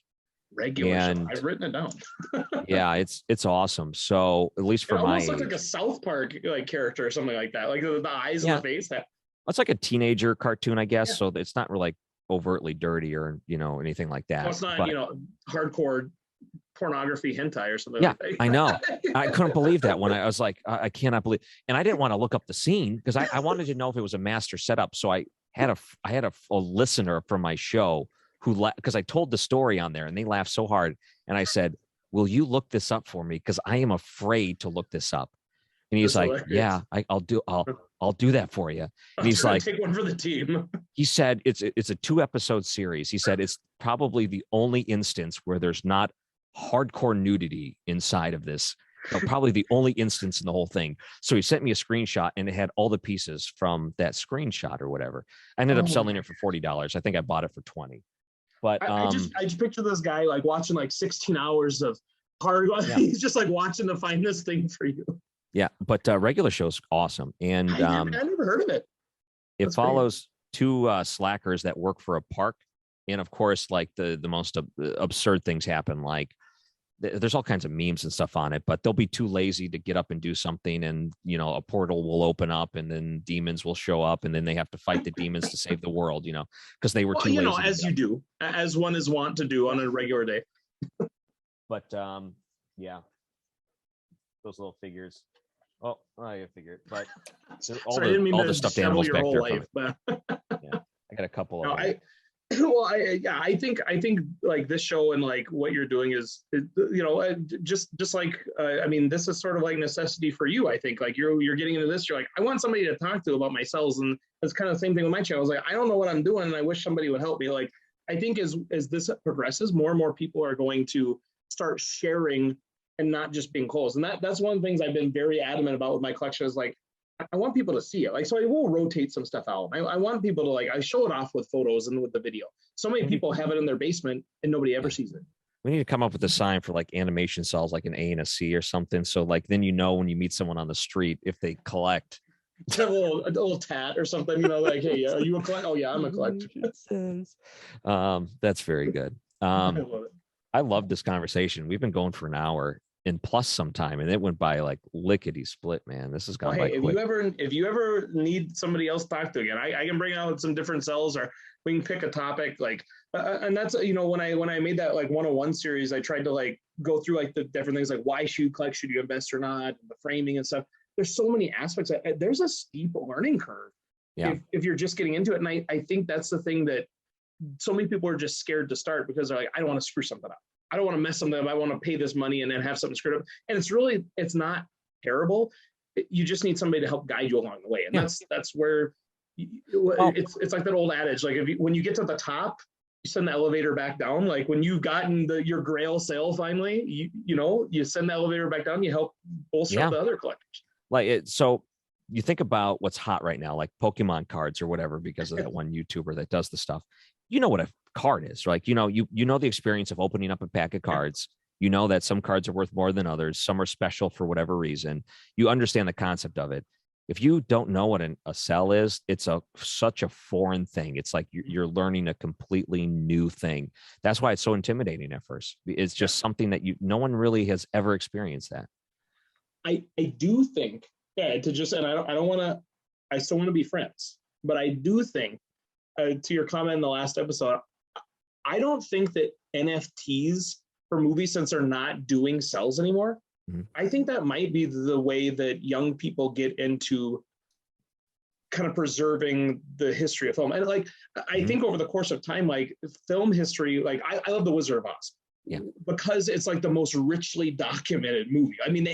Regular show. I've written it down. Yeah, it's awesome. So at least for my almost looks like a South Park like character or something like that. Like the eyes and the face. It's like a teenager cartoon, I guess. So it's not really like overtly dirty or anything like that. Well, it's not hardcore pornography hentai or something. Yeah, like that. I know. I couldn't believe that when I was like, I cannot believe, and I didn't want to look up the scene because I wanted to know if it was a master setup. So I had a listener from my show who, because I told the story on there and they laughed so hard, and I said, "Will you look this up for me? Because I am afraid to look this up." And he's like, hilarious. "Yeah, I'll do that for you." And he's like, "Take one for the team." He said it's a 2-episode series. He said it's probably the only instance where there's not hardcore nudity inside of this. Probably the only instance in the whole thing. So he sent me a screenshot and it had all the pieces from that screenshot or whatever. I ended up selling it for $40. I think I bought it for $20. But I just picture this guy like watching like 16 hours of hard. He's just like watching to find this thing for you. Yeah, but regular show's awesome, and I never heard of it. It follows two slackers that work for a park, and of course, like the most absurd things happen. Like there's all kinds of memes and stuff on it, but they'll be too lazy to get up and do something, and a portal will open up, and then demons will show up, and then they have to fight the demons to save the world. Because they were too lazy. As you do, as one is wont to do on a regular day. But yeah, those little figures. Oh, I figured, but all the stuffed animals back there. Yeah, I got a couple of them. I think like this show and like what you're doing is just like I mean, this is sort of like necessity for you. I think like you're getting into this. You're like, I want somebody to talk to about my cells, and it's kind of the same thing with my channel. I was like, I don't know what I'm doing, and I wish somebody would help me. Like, I think as this progresses, more and more people are going to start sharing and not just being closed. And that's one of the things I've been very adamant about with my collection is like, I want people to see it. Like, so I will rotate some stuff out. I want people to I show it off with photos and with the video. So many people have it in their basement and nobody ever sees it. We need to come up with a sign for like animation cells, like an A and a C or something. So like, then when you meet someone on the street, if they collect. a little tat or something, like, hey, are you a collector? Oh yeah, I'm a collector. That's very good. I love this conversation. We've been going for an hour. in plus sometime, and it went by like lickety split, man. This has Well, gone hey, by quick. if you ever need somebody else to talk to again, I can bring out some different cells, or we can pick a topic. Like, and that's when I made that like 101 series, I tried to like go through like the different things, like why shoe collect, should you invest or not, the framing and stuff. There's so many aspects. There's a steep learning curve Yeah. if you're just getting into it, and I think that's the thing that so many people are just scared to start because they're like, I don't want to screw something up. I don't want to mess something up. I want to pay this money and then have something screwed up. And it's not terrible. You just need somebody to help guide you along the way. And that's where it's like that old adage. Like when you get to the top, you send the elevator back down. Like when you've gotten your grail sale finally, you send the elevator back down. You help bolster up the other collectors. So you think about what's hot right now, like Pokemon cards or whatever, because of that one YouTuber that does the stuff. You know what a card is, right? You know the experience of opening up a pack of cards. You know that some cards are worth more than others. Some are special for whatever reason. You understand the concept of it. If you don't know what a cell is, it's such a foreign thing. It's like you're learning a completely new thing. That's why it's so intimidating at first. It's just something that no one really has ever experienced that. I do think and I still want to be friends, but I do think to your comment in the last episode, I don't think that NFTs for movies, since they're not doing cells anymore, I think that might be the way that young people get into kind of preserving the history of film. And like, I think over the course of time, like film history, like I love The Wizard of Oz. Yeah. Because it's like the most richly documented movie. I mean,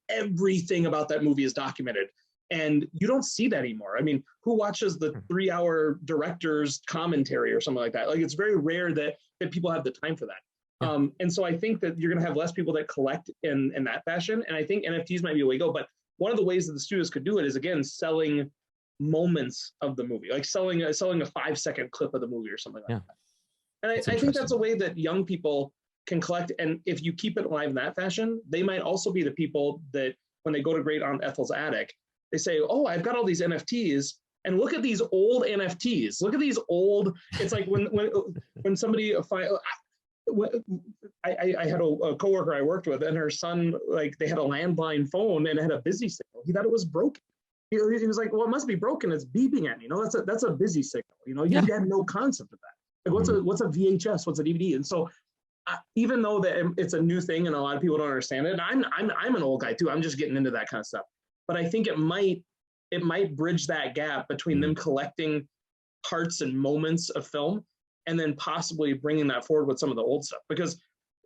everything about that movie is documented. And you don't see that anymore. I mean, who watches the 3-hour director's commentary or something like that? Like, it's very rare that people have the time for that. Yeah. And so I think that you're going to have less people that collect in that fashion. And I think NFTs might be a way to go. But one of the ways that the studios could do it is, again, selling moments of the movie, like selling a 5-second clip of the movie or something like that. And I think that's a way that young people can collect. And if you keep it alive in that fashion, they might also be the people that when they go to Great Aunt Ethel's attic, they say, oh, I've got all these NFTs, and look at these old NFTs. Look at these old. It's like when somebody I had a coworker I worked with, and her son, like, they had a landline phone and it had a busy signal. He thought it was broken. He was like, well, it must be broken. It's beeping at me. That's a busy signal. He had no concept of that. Like, what's a VHS? What's a DVD? And so even though that it's a new thing and a lot of people don't understand it, and I'm an old guy too. I'm just getting into that kind of stuff. But I think it might bridge that gap between them collecting parts and moments of film and then possibly bringing that forward with some of the old stuff. Because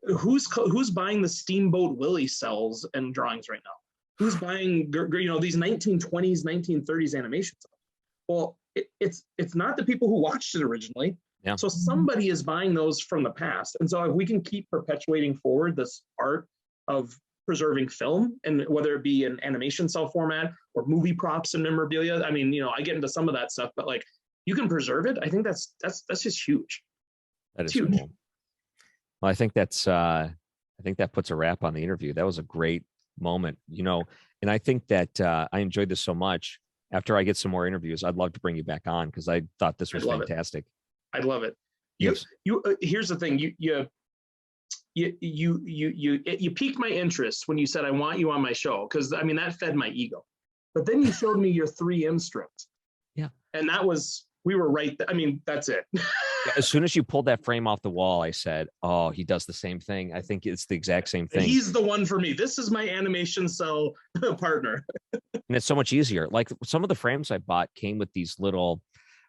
who's buying the Steamboat Willie cells and drawings right now? Who's buying these 1920s, 1930s animation stuff? Well, it's not the people who watched it originally. Yeah. So somebody is buying those from the past. And so if we can keep perpetuating forward this art of preserving film, and whether it be an animation cell format or movie props and memorabilia, I mean, I get into some of that stuff, but like, you can preserve it. I think that's just huge. That is huge. Cool. Well, I think that puts a wrap on the interview. That was a great moment, and I think that I enjoyed this so much. After I get some more interviews, I'd love to bring you back on because I thought this was fantastic. I'd love it. Yes. Here's the thing. You piqued my interest when you said, I want you on my show. Cause I mean, that fed my ego, but then you showed me your 3M strips. Yeah. And we were right. I mean, that's it. As soon as you pulled that frame off the wall, I said, oh, he does the same thing. I think it's the exact same thing. He's the one for me. This is my animation cell partner. And it's so much easier. Like some of the frames I bought came with these little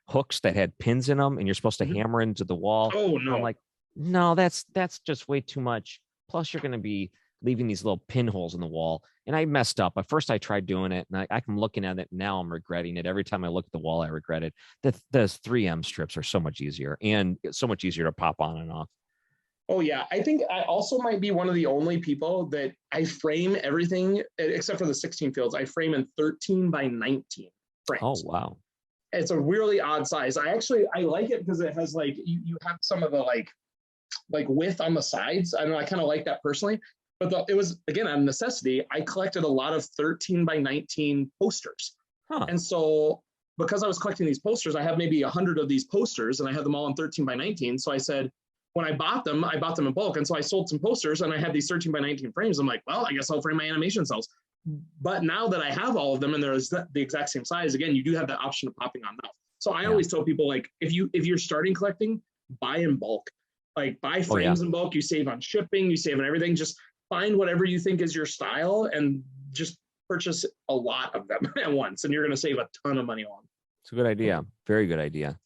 hooks that had pins in them and you're supposed to hammer into the wall. Oh no. I'm like, no, that's just way too much. Plus you're going to be leaving these little pinholes in the wall. And I messed up. At first I tried doing it and I'm looking at it now. I'm regretting it. Every time I look at the wall, I regret it. The 3M strips are so much easier and it's so much easier to pop on and off. Oh yeah. I think I also might be one of the only people that I frame everything except for the 16 fields. I frame in 13 by 19 frames. Oh, wow. It's a really odd size. I like it because it has like, you have some of the like width on the sides. I don't know. I kind of like that personally, but it was, again, a necessity. I collected a lot of 13 by 19 posters. Huh. And so because I was collecting these posters, I have maybe 100 of these posters and I had them all in 13 by 19. So I said, when I bought them in bulk. And so I sold some posters and I had these 13 by 19 frames. I'm like, well, I guess I'll frame my animation cells. But now that I have all of them and they're the exact same size, again, you do have the option of popping on now. So I Yeah. always tell people, like, if you're starting collecting, buy in bulk. Like, buy frames in bulk. You save on shipping, you save on everything. Just find whatever you think is your style and just purchase a lot of them at once, and you're going to save a ton of money on. It's a good idea. Very good idea.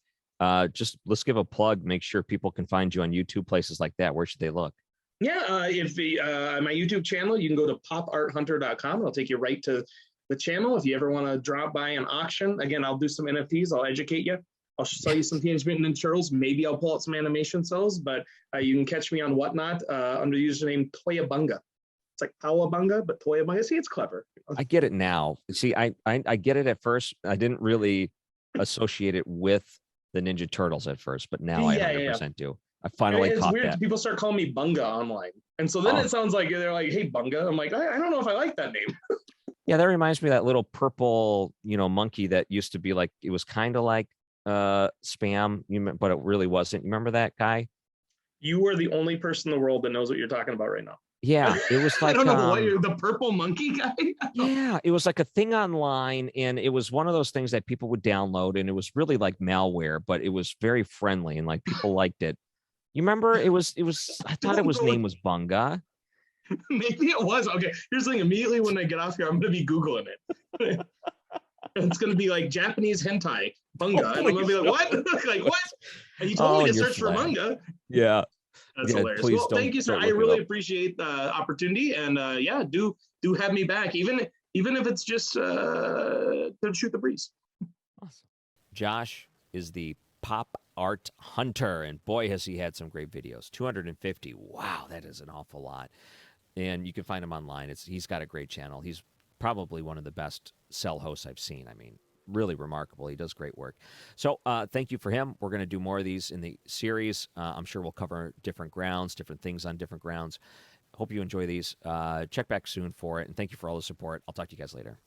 Just let's give a plug. Make sure people can find you on YouTube, places like that. Where should they look? Yeah, if the my YouTube channel, you can go to poparthunter.com. It'll take you right to the channel. If you ever want to drop by an auction, again, I'll do some NFTs. I'll educate you. I'll sell you some Teenage Mutant Ninja Turtles. Maybe I'll pull out some animation cells, but you can catch me on Whatnot under the username Toyabunga. It's like Powabunga, but Toyabunga. See, it's clever. I get it now. See, I get it at first. I didn't really associate it with the Ninja Turtles at first, but now I 100% do. I finally it's caught weird. that. People start calling me Bunga online. And so then it sounds like they're like, hey, Bunga. I'm like, I don't know if I like that name. Yeah, that reminds me of that little purple, monkey that used to be like, it was kind of like Spam, but it really wasn't. You remember that guy? You are the only person in the world that knows what you're talking about right now. Yeah, it was like I don't know what you're the purple monkey guy. Yeah, it was like a thing online, and it was one of those things that people would download, and it was really like malware, but it was very friendly and like people liked it. You remember? It was. I thought his name was Bunga. Maybe it was. Okay, here's the thing. Immediately when I get off here, I'm going to be Googling it. It's going to be like Japanese hentai Bunga, and I'm going to be like, what? Like, what? And you told me to search for Bunga. Yeah. That's hilarious. Well, thank you, sir. I really appreciate the opportunity, and yeah, do have me back, even if it's just to shoot the breeze. Awesome. Josh is the pop art hunter, and boy, has he had some great videos. 250. Wow, that is an awful lot. And you can find him online. He's got a great channel. He's probably one of the best cell hosts I've seen. I mean, really remarkable. He does great work. So thank you for him. We're going to do more of these in the series. I'm sure we'll cover different grounds, different things on different grounds. Hope you enjoy these. Check back soon for it. And thank you for all the support. I'll talk to you guys later.